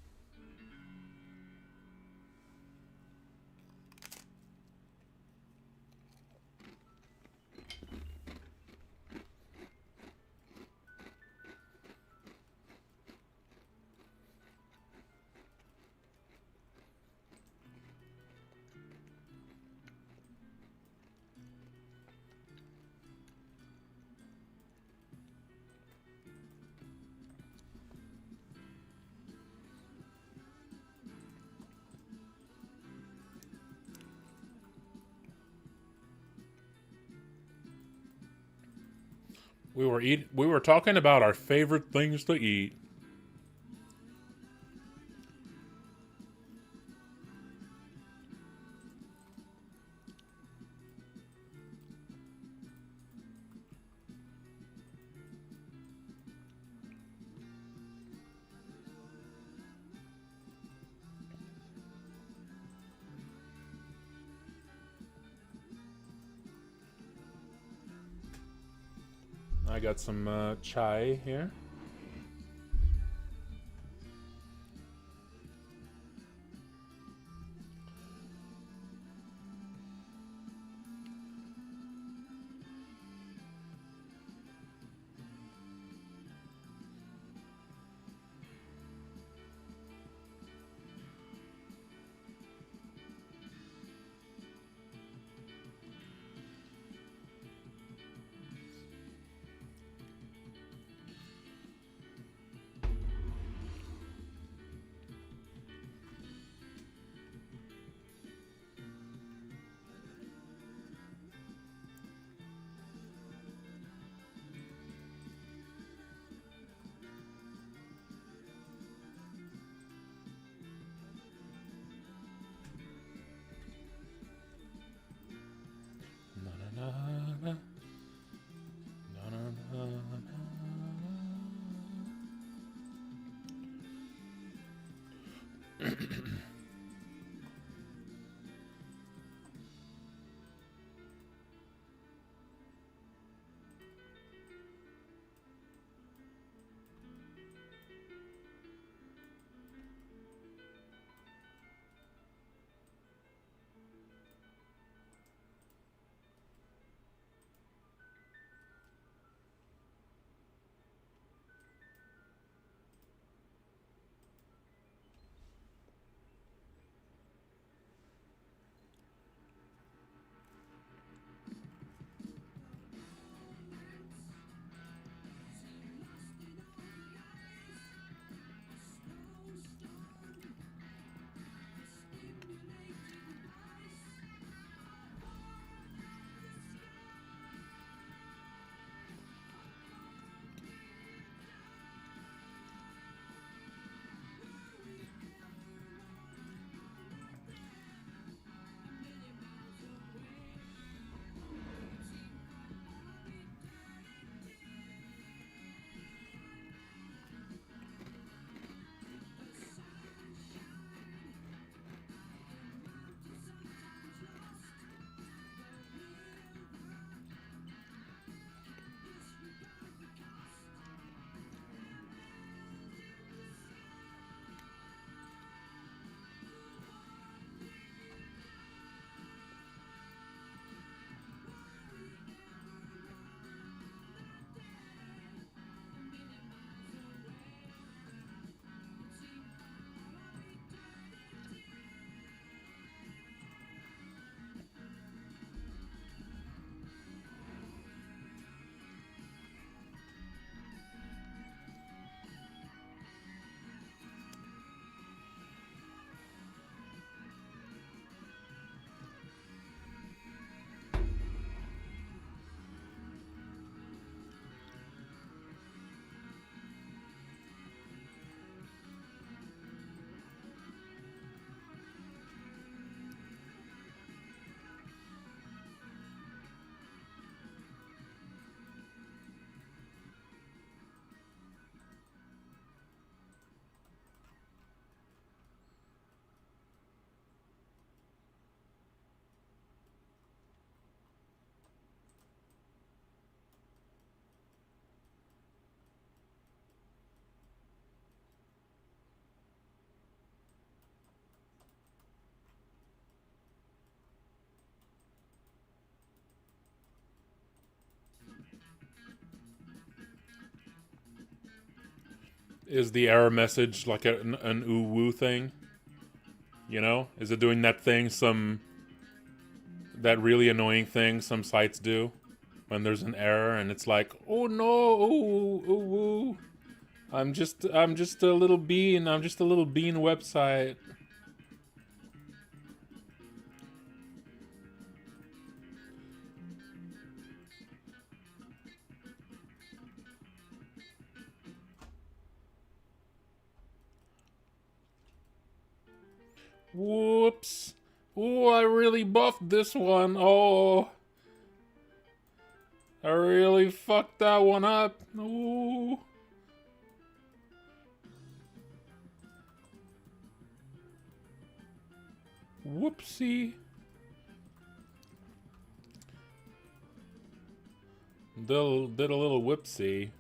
S1: We were talking about our favorite things to eat. I got some chai here. Is the error message like an ooh woo thing? You know, is it doing that thing that really annoying thing some sites do when there's an error and it's like, oh no, ooh, ooh woo. I'm just a little bean. I'm just a little bean website. Whoops. Ooh, I really buffed this one. Oh. I really fucked that one up. Ooh. Whoopsie. did a little whoopsie.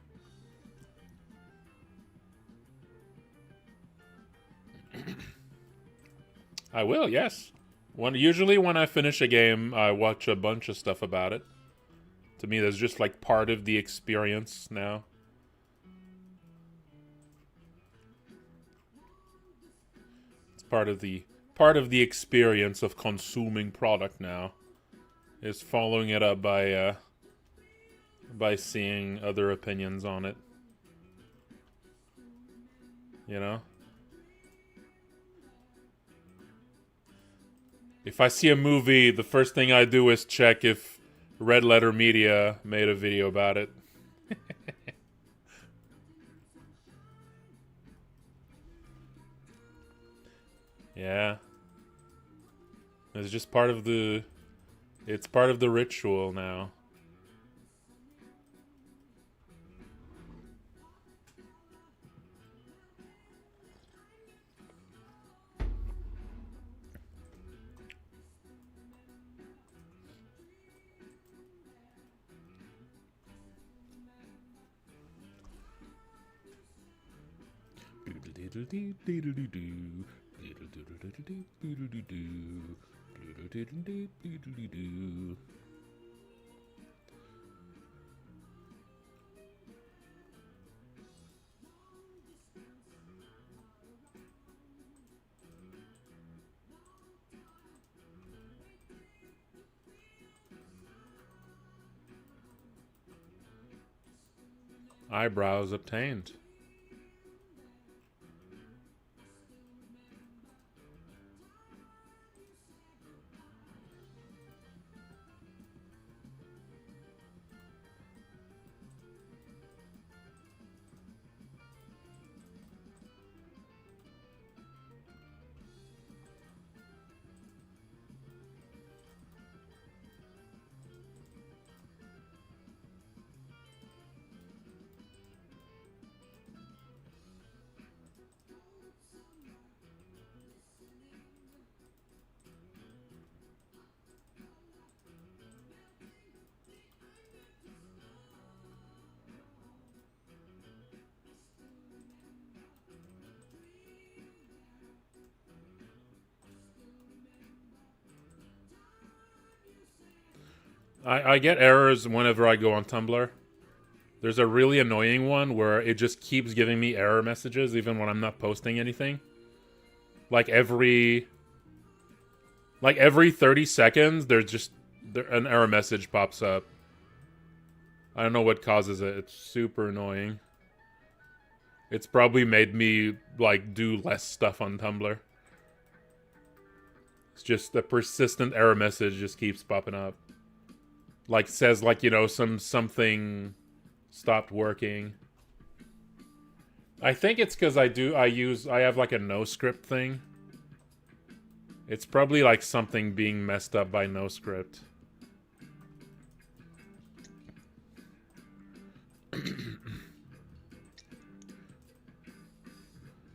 S1: I will, yes. Usually when I finish a game, I watch a bunch of stuff about it. To me, that's just like part of the experience now. It's part of the experience of consuming product now. Is following it up by seeing other opinions on it. You know? If I see a movie, the first thing I do is check if Red Letter Media made a video about it. Yeah. It's just part of the... It's part of the ritual now. Eyebrows obtained. I get errors whenever I go on Tumblr. There's a really annoying one where it just keeps giving me error messages even when I'm not posting anything. Like every 30 seconds, an error message pops up. I don't know what causes it. It's super annoying. It's probably made me like do less stuff on Tumblr. It's just a persistent error message just keeps popping up. Like says like, you know, something stopped working. I think it's because I have like a no script thing. It's probably like something being messed up by no script.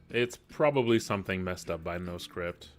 S1: It's probably something messed up by no script.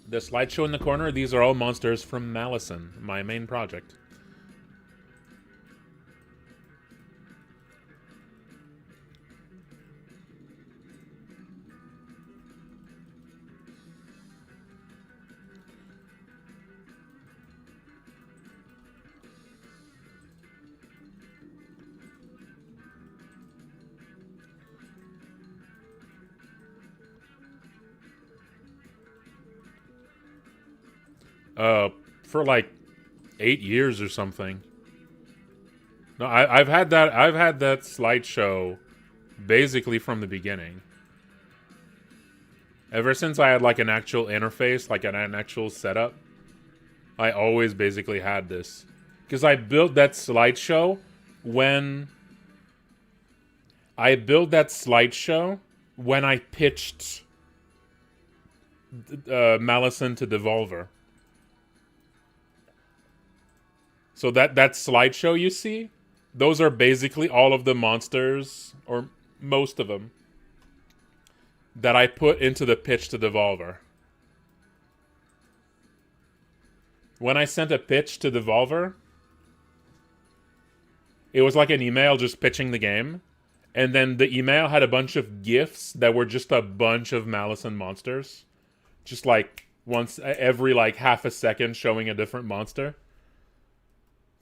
S1: The slideshow in the corner, these are all monsters from Malison, my main project. For like 8 years or something. No, I've had that slideshow basically from the beginning. Ever since I had like an actual interface, like an actual setup, I always basically had this. Because I built that slideshow when I built that slideshow when I pitched Malison to Devolver. So that slideshow you see, those are basically all of the monsters, or most of them, that I put into the pitch to Devolver. When I sent a pitch to Devolver, it was like an email just pitching the game. And then the email had a bunch of GIFs that were just a bunch of Malison monsters. Just like once every like half a second showing a different monster.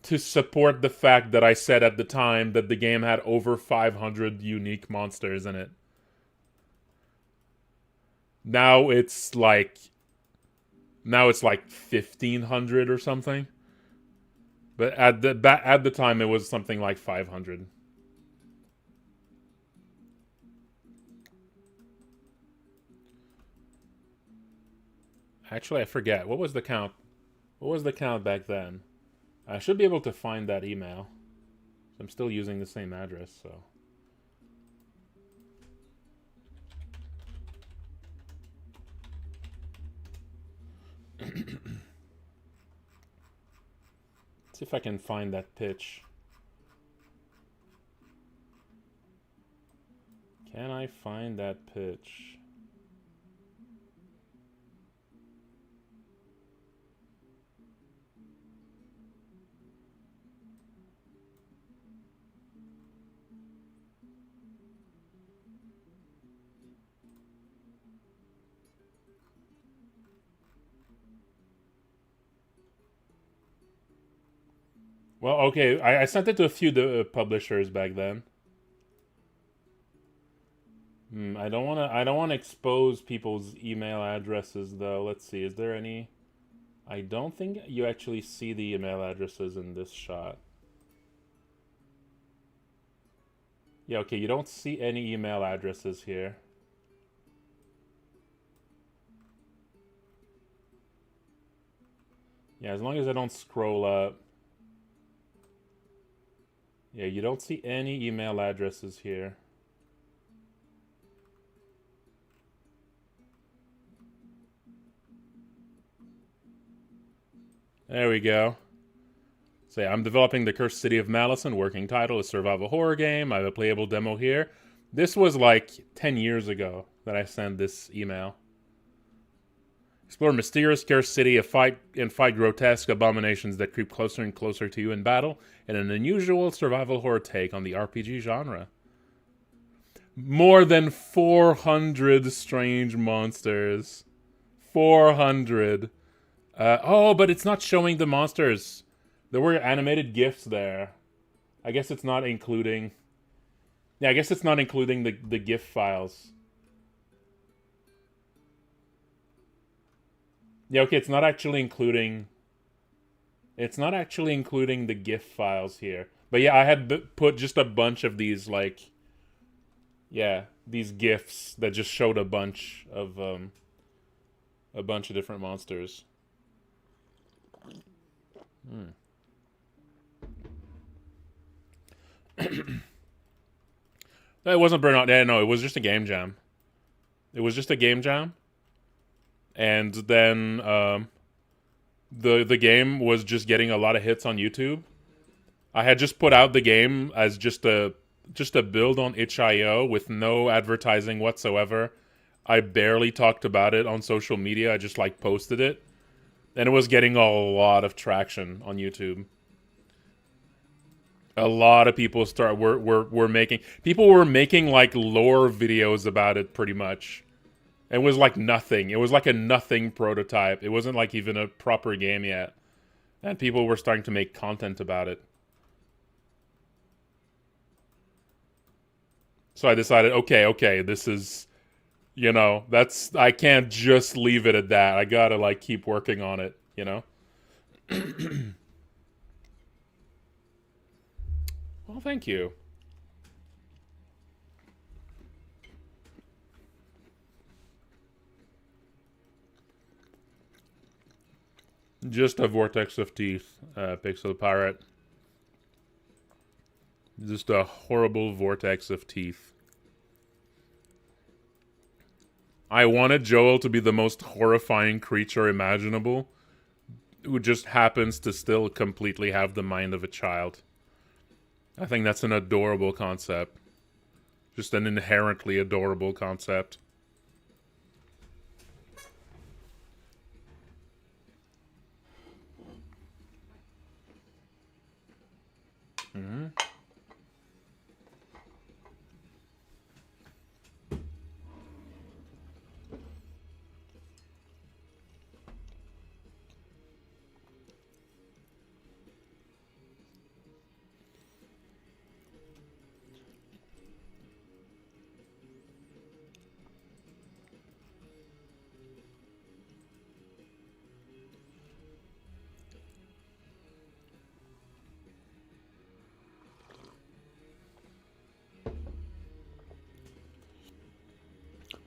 S1: To support the fact that I said at the time that the game had over 500 unique monsters in it. Now it's like 1,500 or something. But at the time it was something like 500. Actually, I forget. What was the count? What was the count back then? I should be able to find that email. I'm still using the same address, so. See if I can find that pitch. Can I find that pitch? Well, okay, I sent it to a few publishers back then. I don't want to expose people's email addresses though. Let's see. Is there any? I don't think you actually see the email addresses in this shot. Yeah, okay, you don't see any email addresses here. Yeah, as long as I don't scroll up. Yeah, you don't see any email addresses here. There we go. So yeah, I'm developing the Cursed City of Malison. Working title is survival horror game. I have a playable demo here. This was like 10 years ago that I sent this email. Explore mysterious cursed city, fight grotesque abominations that creep closer and closer to you in battle, and an unusual survival horror take on the RPG genre. More than 400 strange monsters. 400. But it's not showing the monsters. There were animated GIFs there. I guess it's not including... Yeah, I guess it's not including the GIF files. Yeah, okay, it's not actually including... It's not actually including the GIF files here. But yeah, I had put just a bunch of these, like... Yeah, these GIFs that just showed a bunch of different monsters. It wasn't Burnout. Yeah, no, it was just a game jam. It was just a game jam. And then the game was just getting a lot of hits on YouTube. I had just put out the game as just a build on itch.io with no advertising whatsoever. I barely talked about it on social media. I just like posted it. And it was getting a lot of traction on YouTube. A lot of people were making like lore videos about it pretty much. It was like nothing. It was like a nothing prototype. It wasn't like even a proper game yet. And people were starting to make content about it. So I decided, okay, this is, I can't just leave it at that. I gotta like keep working on it, Well, thank you. Just a vortex of teeth, Pixel Pirate. Just a horrible vortex of teeth. I wanted Joel to be the most horrifying creature imaginable, who just happens to still completely have the mind of a child. I think that's an adorable concept. Just an inherently adorable concept. Mm-hmm.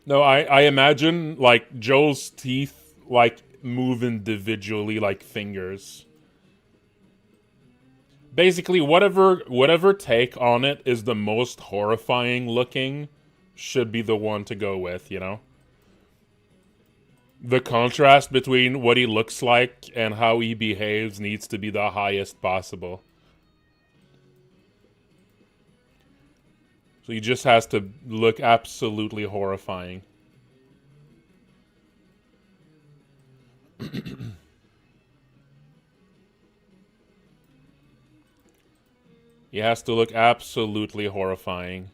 S1: No, I imagine, like, Joel's teeth, like, move individually like fingers. Basically, whatever take on it is the most horrifying looking should be the one to go with, you know? The contrast between what he looks like and how he behaves needs to be the highest possible. So he just has to look absolutely horrifying. He has to look absolutely horrifying.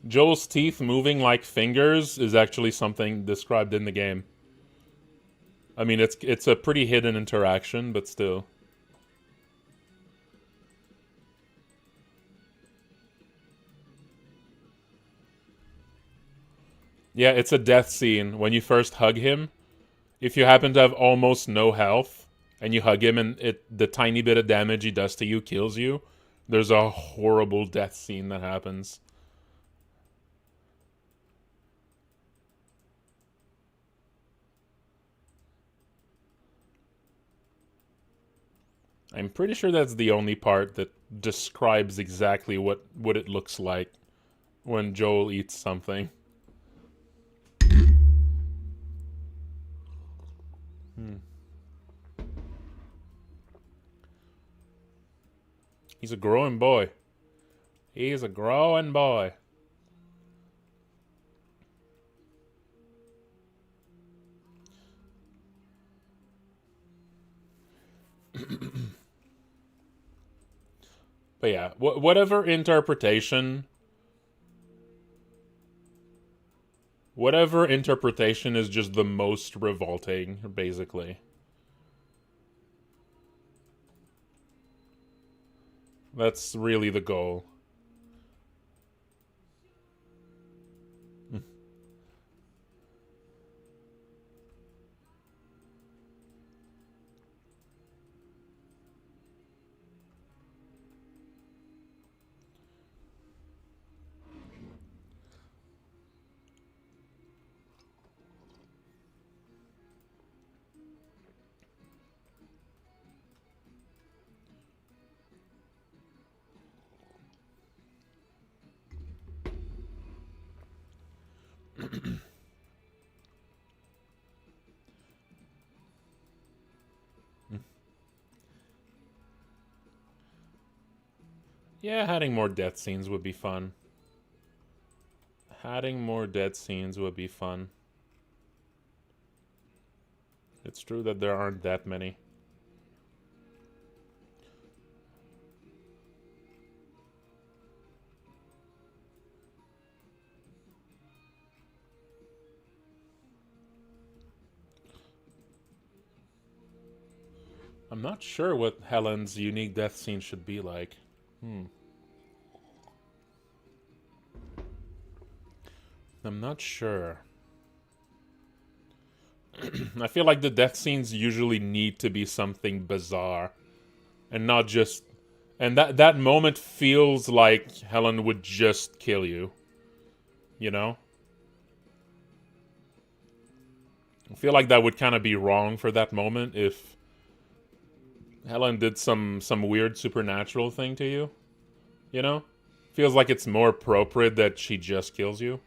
S1: Joel's teeth moving like fingers is actually something described in the game. I mean, it's a pretty hidden interaction, but still. Yeah, it's a death scene. When you first hug him, if you happen to have almost no health, and you hug him and the tiny bit of damage he does to you kills you, there's a horrible death scene that happens. I'm pretty sure that's the only part that describes exactly what it looks like when Joel eats something. He's a growing boy. He's a growing boy. But yeah, whatever interpretation is just the most revolting, basically. That's really the goal. Yeah, adding more death scenes would be fun. Adding more death scenes would be fun. It's true that there aren't that many. I'm not sure what Helen's unique death scene should be like. I'm not sure. I feel like the death scenes usually need to be something bizarre. And not just... And that moment feels like Helen would just kill you. You know? I feel like that would kind of be wrong for that moment if Helen did some weird supernatural thing to you. You know? Feels like it's more appropriate that she just kills you.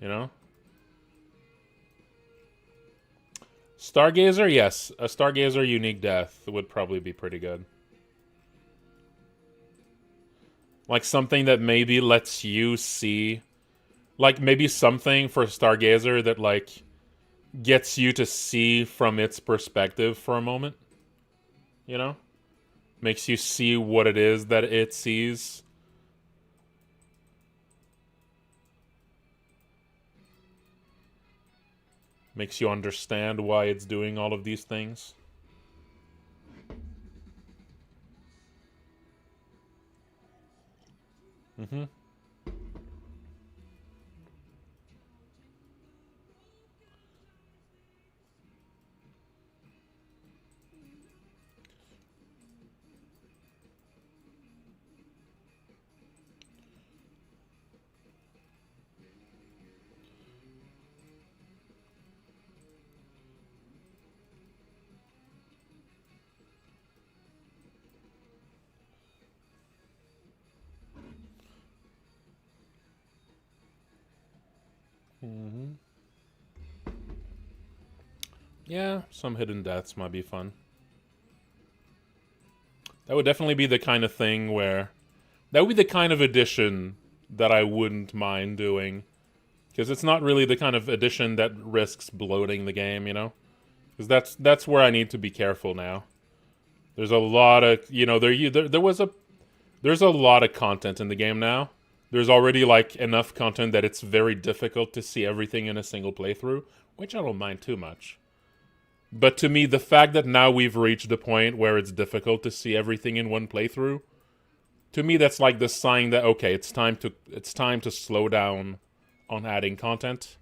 S1: You know? Stargazer, yes. A Stargazer unique death would probably be pretty good. Like something that maybe lets you see... Like maybe something for Stargazer that like gets you to see from its perspective for a moment. You know? Makes you see what it is that it sees. Makes you understand why it's doing all of these things. Mm-hmm. Mm-hmm. Yeah, some hidden deaths might be fun. That would definitely be the kind of thing where... That would be the kind of addition that I wouldn't mind doing. Because it's not really the kind of addition that risks bloating the game, you know? Because that's where I need to be careful now. There's a lot of... You know, there's a lot of content in the game now. There's already, like, enough content that it's very difficult to see everything in a single playthrough, which I don't mind too much. But to me, the fact that now we've reached the point where it's difficult to see everything in one playthrough, to me that's like the sign that, okay, it's time to slow down on adding content.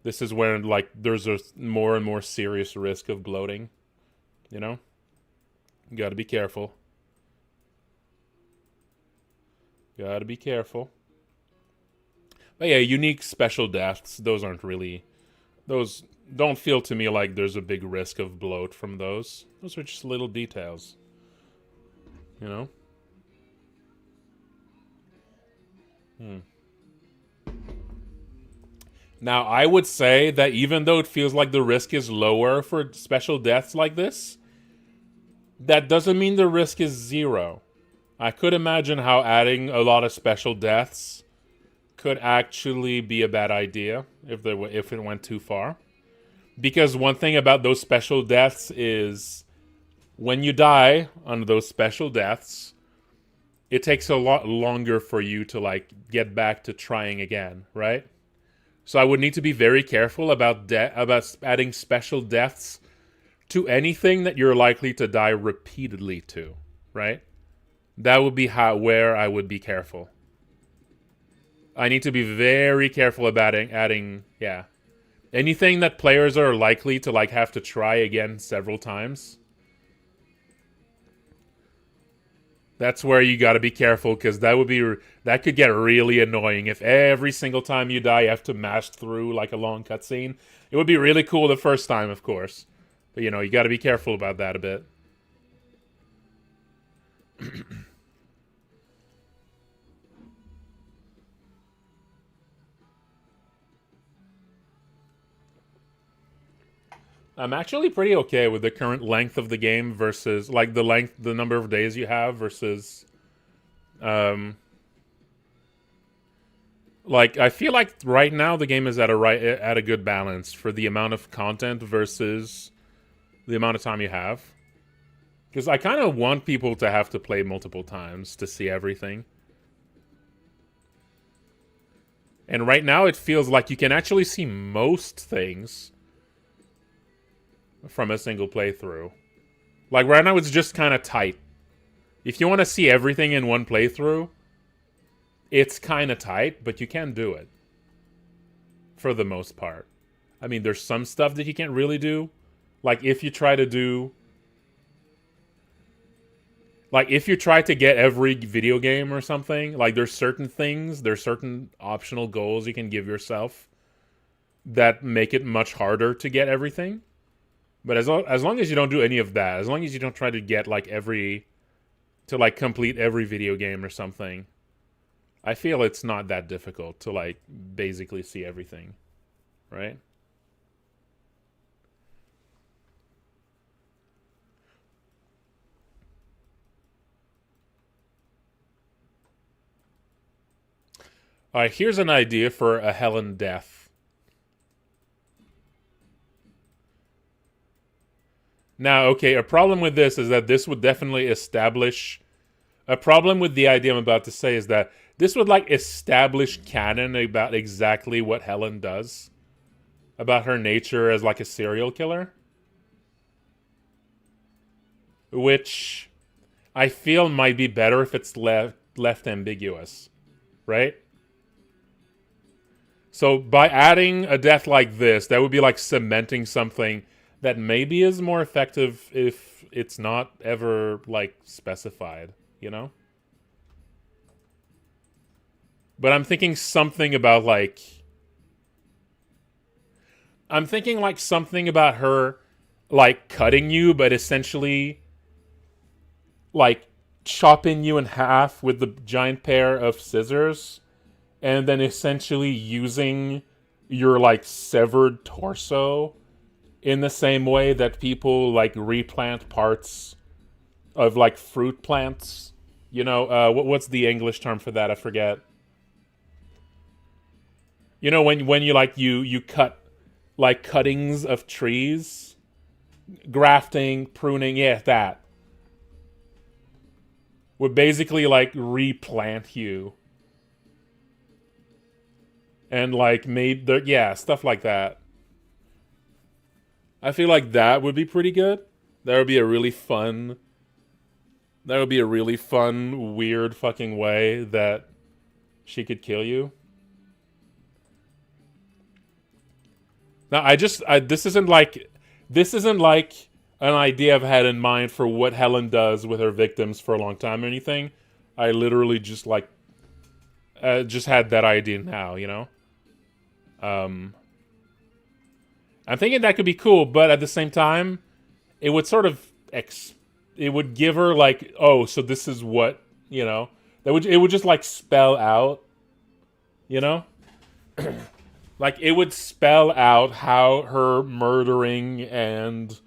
S1: This is where, like, there's a more and more serious risk of bloating, you know? You gotta be careful. Gotta be careful. But yeah, unique special deaths, those aren't really... Those don't feel to me like there's a big risk of bloat from those. Those are just little details. You know? Now, I would say that even though it feels like the risk is lower for special deaths like this, that doesn't mean the risk is zero. I could imagine how adding a lot of special deaths could actually be a bad idea if it went too far. Because one thing about those special deaths is when you die on those special deaths, it takes a lot longer for you to like get back to trying again, right? So I would need to be very careful about adding special deaths to anything that you're likely to die repeatedly to, right? That would be where I would be careful. I need to be very careful about adding, yeah. Anything that players are likely to like have to try again several times. That's where you got to be careful, because that could get really annoying if every single time you die you have to mash through like a long cutscene. It would be really cool the first time, of course, but you know, you got to be careful about that a bit. I'm actually pretty okay with the current length of the game versus like the number of days you have versus like I feel like right now the game is at a good balance for the amount of content versus the amount of time you have. Because I kind of want people to have to play multiple times to see everything. And right now it feels like you can actually see most things from a single playthrough. Like right now it's just kind of tight. If you want to see everything in one playthrough, it's kind of tight, but you can do it. For the most part. I mean, there's some stuff that you can't really do. Like if you try to get every video game or something, like there's certain things, there's certain optional goals you can give yourself that make it much harder to get everything. But as long as you don't do any of that, as long as you don't try to get like complete every video game or something, I feel it's not that difficult to like basically see everything, right? All right, here's an idea for a Helen death. Now, okay, a problem with this is that this would definitely establish. A problem with the idea I'm about to say is that this would like establish canon about exactly what Helen does, about her nature as like a serial killer, which I feel might be better if it's left ambiguous, right? So by adding a death like this, that would be like cementing something that maybe is more effective if it's not ever like specified, you know? But I'm thinking something about like I'm thinking like something about her like cutting you, but essentially like chopping you in half with the giant pair of scissors, and then essentially using your like severed torso in the same way that people like replant parts of like fruit plants. You know, what's the English term for that? I forget. You know, when you like you cut like cuttings of trees, grafting, pruning, yeah, that would basically like replant you and like made the yeah stuff like that. I feel like that would be pretty good. That would be a really fun. That would be a really fun, weird fucking way that she could kill you. Now, this isn't like an idea I've had in mind for what Helen does with her victims for a long time or anything. I literally just had that idea now, you know. Um, I'm thinking that could be cool, but at the same time, it would sort of it would give her like, oh, so this is what, you know, it would just like spell out, you know, like it would spell out how her murdering and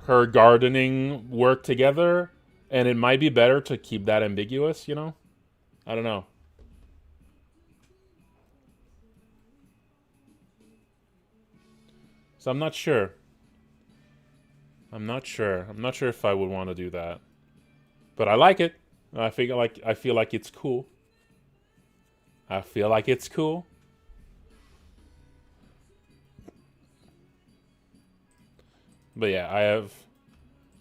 S1: her gardening work together, and it might be better to keep that ambiguous, you know. I don't know. So I'm not sure. I'm not sure if I would want to do that. But I like it. I feel like it's cool. I feel like it's cool. But yeah,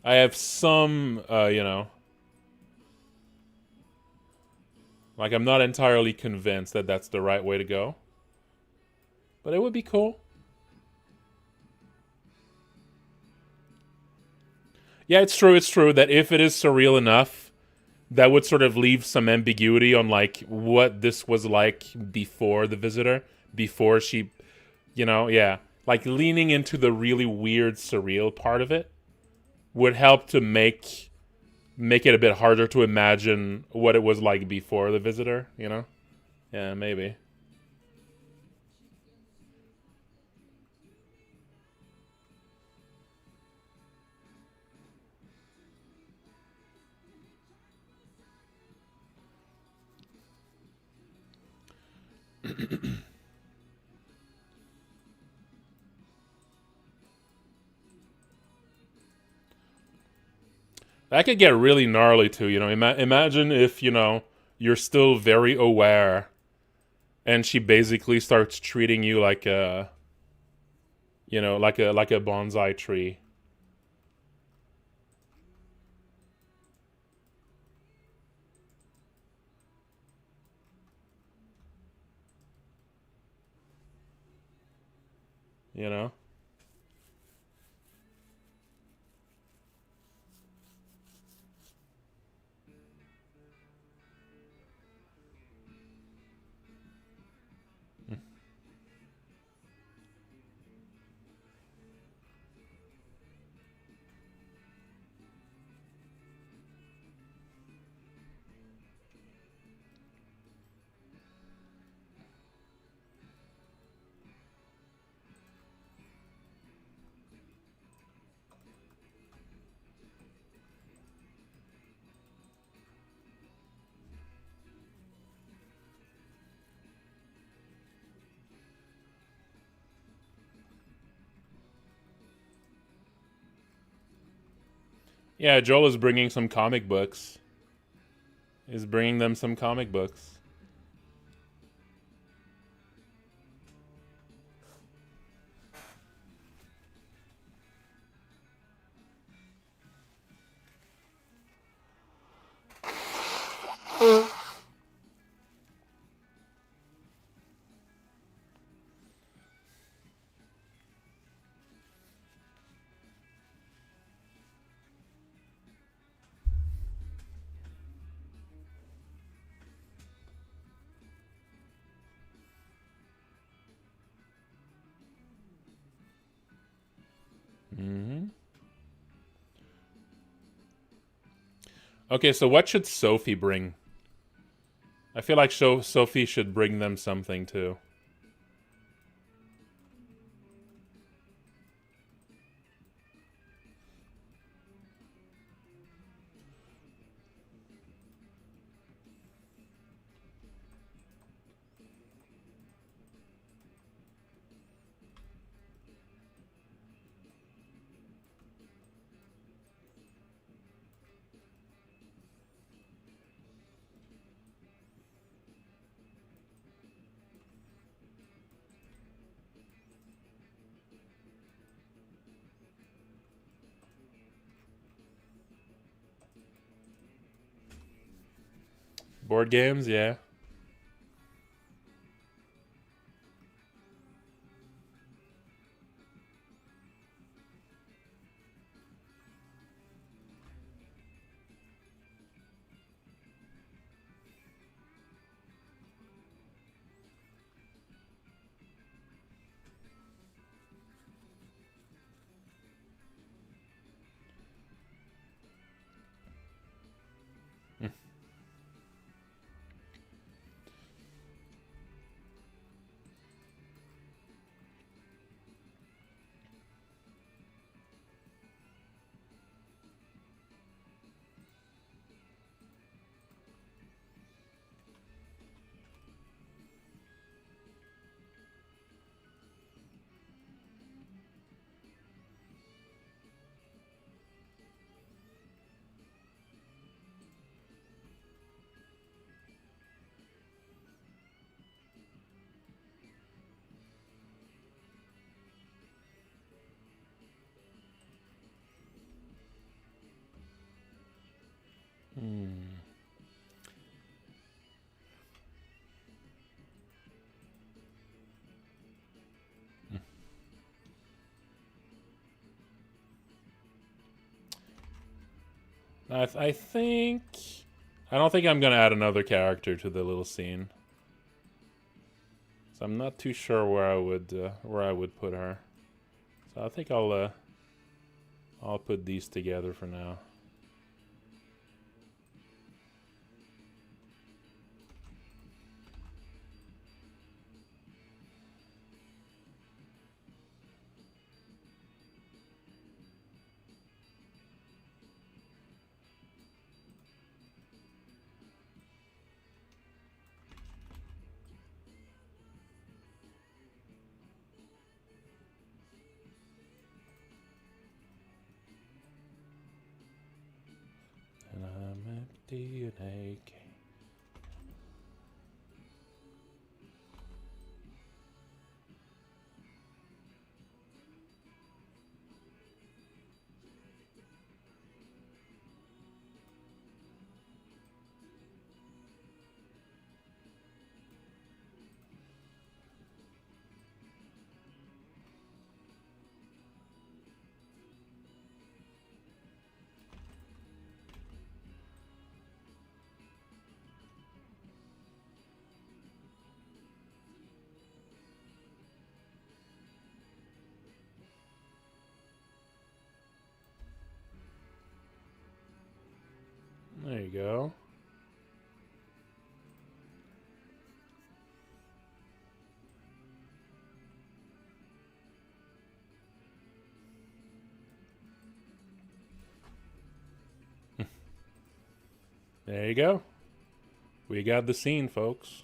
S1: I have some you know, like I'm not entirely convinced that that's the right way to go. But it would be cool. Yeah, it's true that if it is surreal enough, that would sort of leave some ambiguity on like what this was like before the visitor, before she, you know, yeah, like leaning into the really weird surreal part of it would help to make it a bit harder to imagine what it was like before the visitor, you know? Yeah, maybe. That could get really gnarly too, you know. Imagine if, you know, you're still very aware and she basically starts treating you like a, you know, like a bonsai tree, you know? Yeah, Joel is bringing some comic books. He's bringing them some comic books. Okay, so what should Sophie bring? I feel like Sophie should bring them something too. Board games, yeah. I think I don't think I'm gonna add another character to the little scene. So I'm not too sure where I would put her. So I think I'll put these together for now. And I'm empty and aching. There you go. There you go. We got the scene, folks.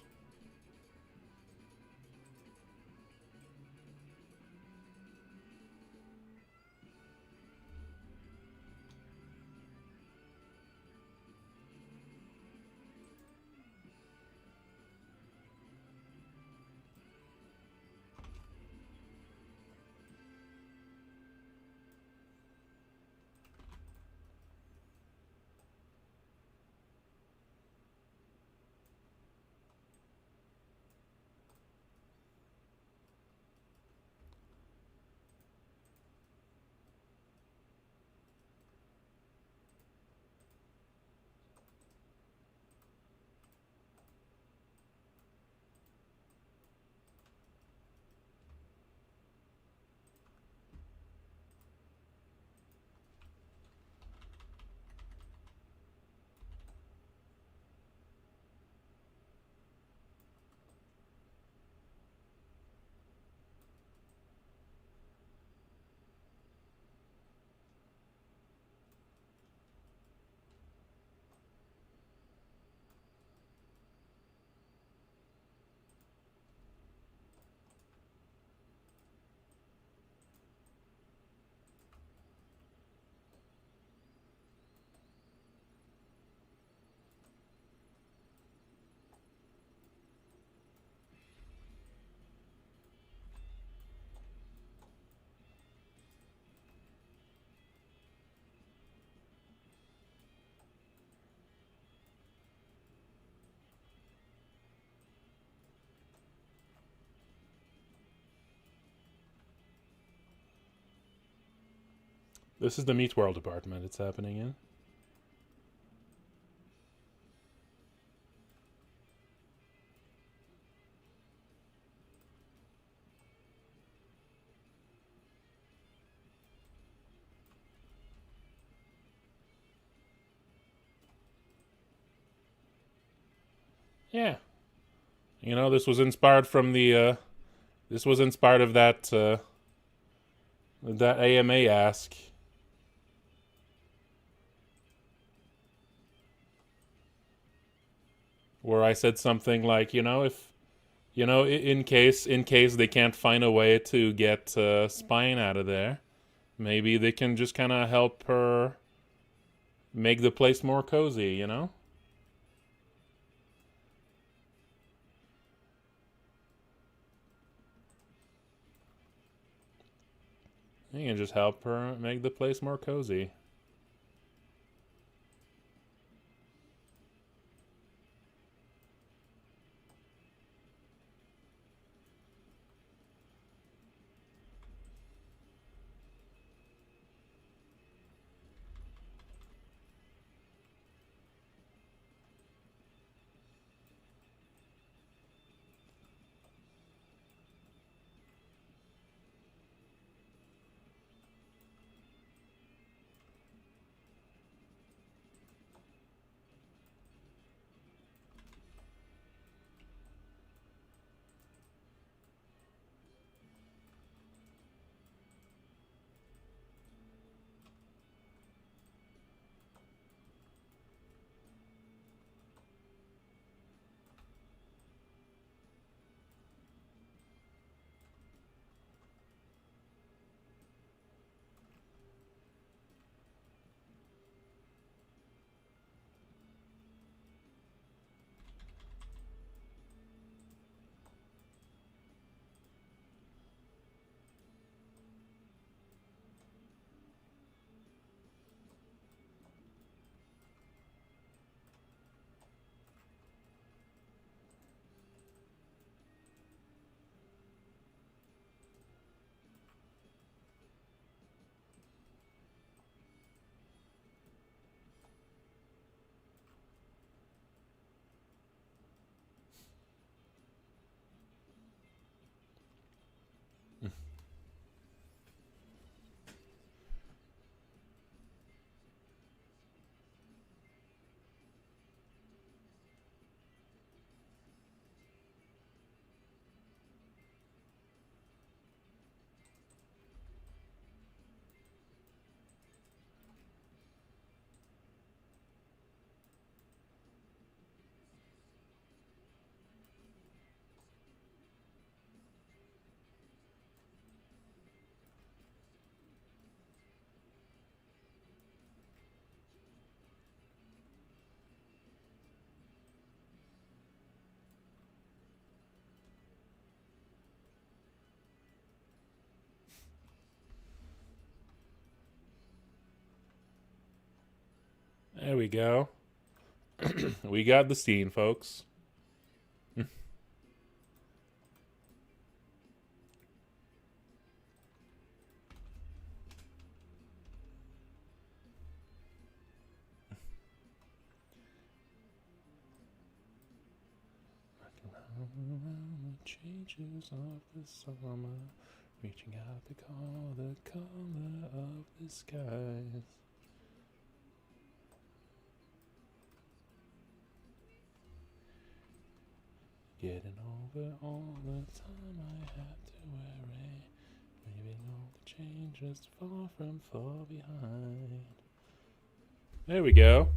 S1: This is the Meat World apartment it's happening in. Yeah. You know, this was inspired from the this was inspired of that AMA ask. Where I said something like, you know, if you know, in case they can't find a way to get Spine out of there, maybe they can just kind of help her make the place more cozy, you know? You can just help her make the place more cozy. There we go. We got the scene, folks. Changes of the summer, reaching out to call the color of the skies. Getting over all the time I had to worry, leaving all the changes far from far behind. There we go.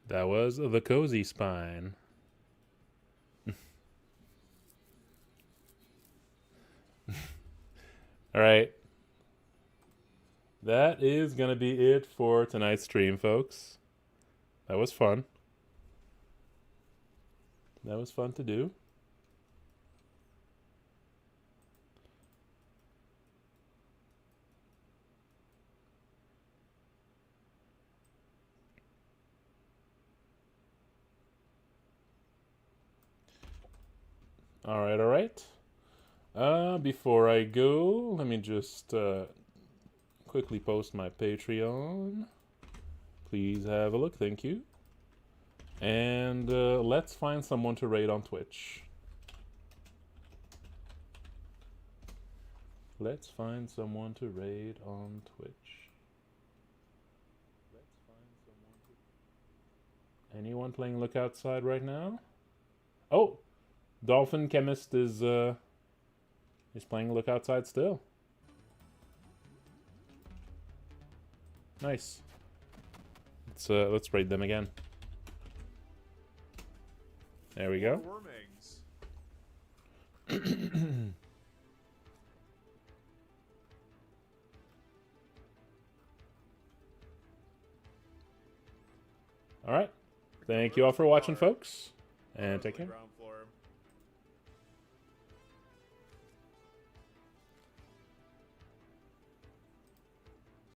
S1: That was the Cozy Spine. All right. that is gonna be it for tonight's stream, folks. That was fun. That was fun to do. All right, all right. Before I go, let me just quickly post my Patreon. Please have a look, thank you. And let's find someone to raid on Twitch. Let's find someone to raid on Twitch. Let's find someone to... Anyone playing Look Outside right now? Oh! Dolphin Chemist is playing Look Outside still. Nice. Let's raid them again. There we go. All right. Thank you all for watching, folks, and take care.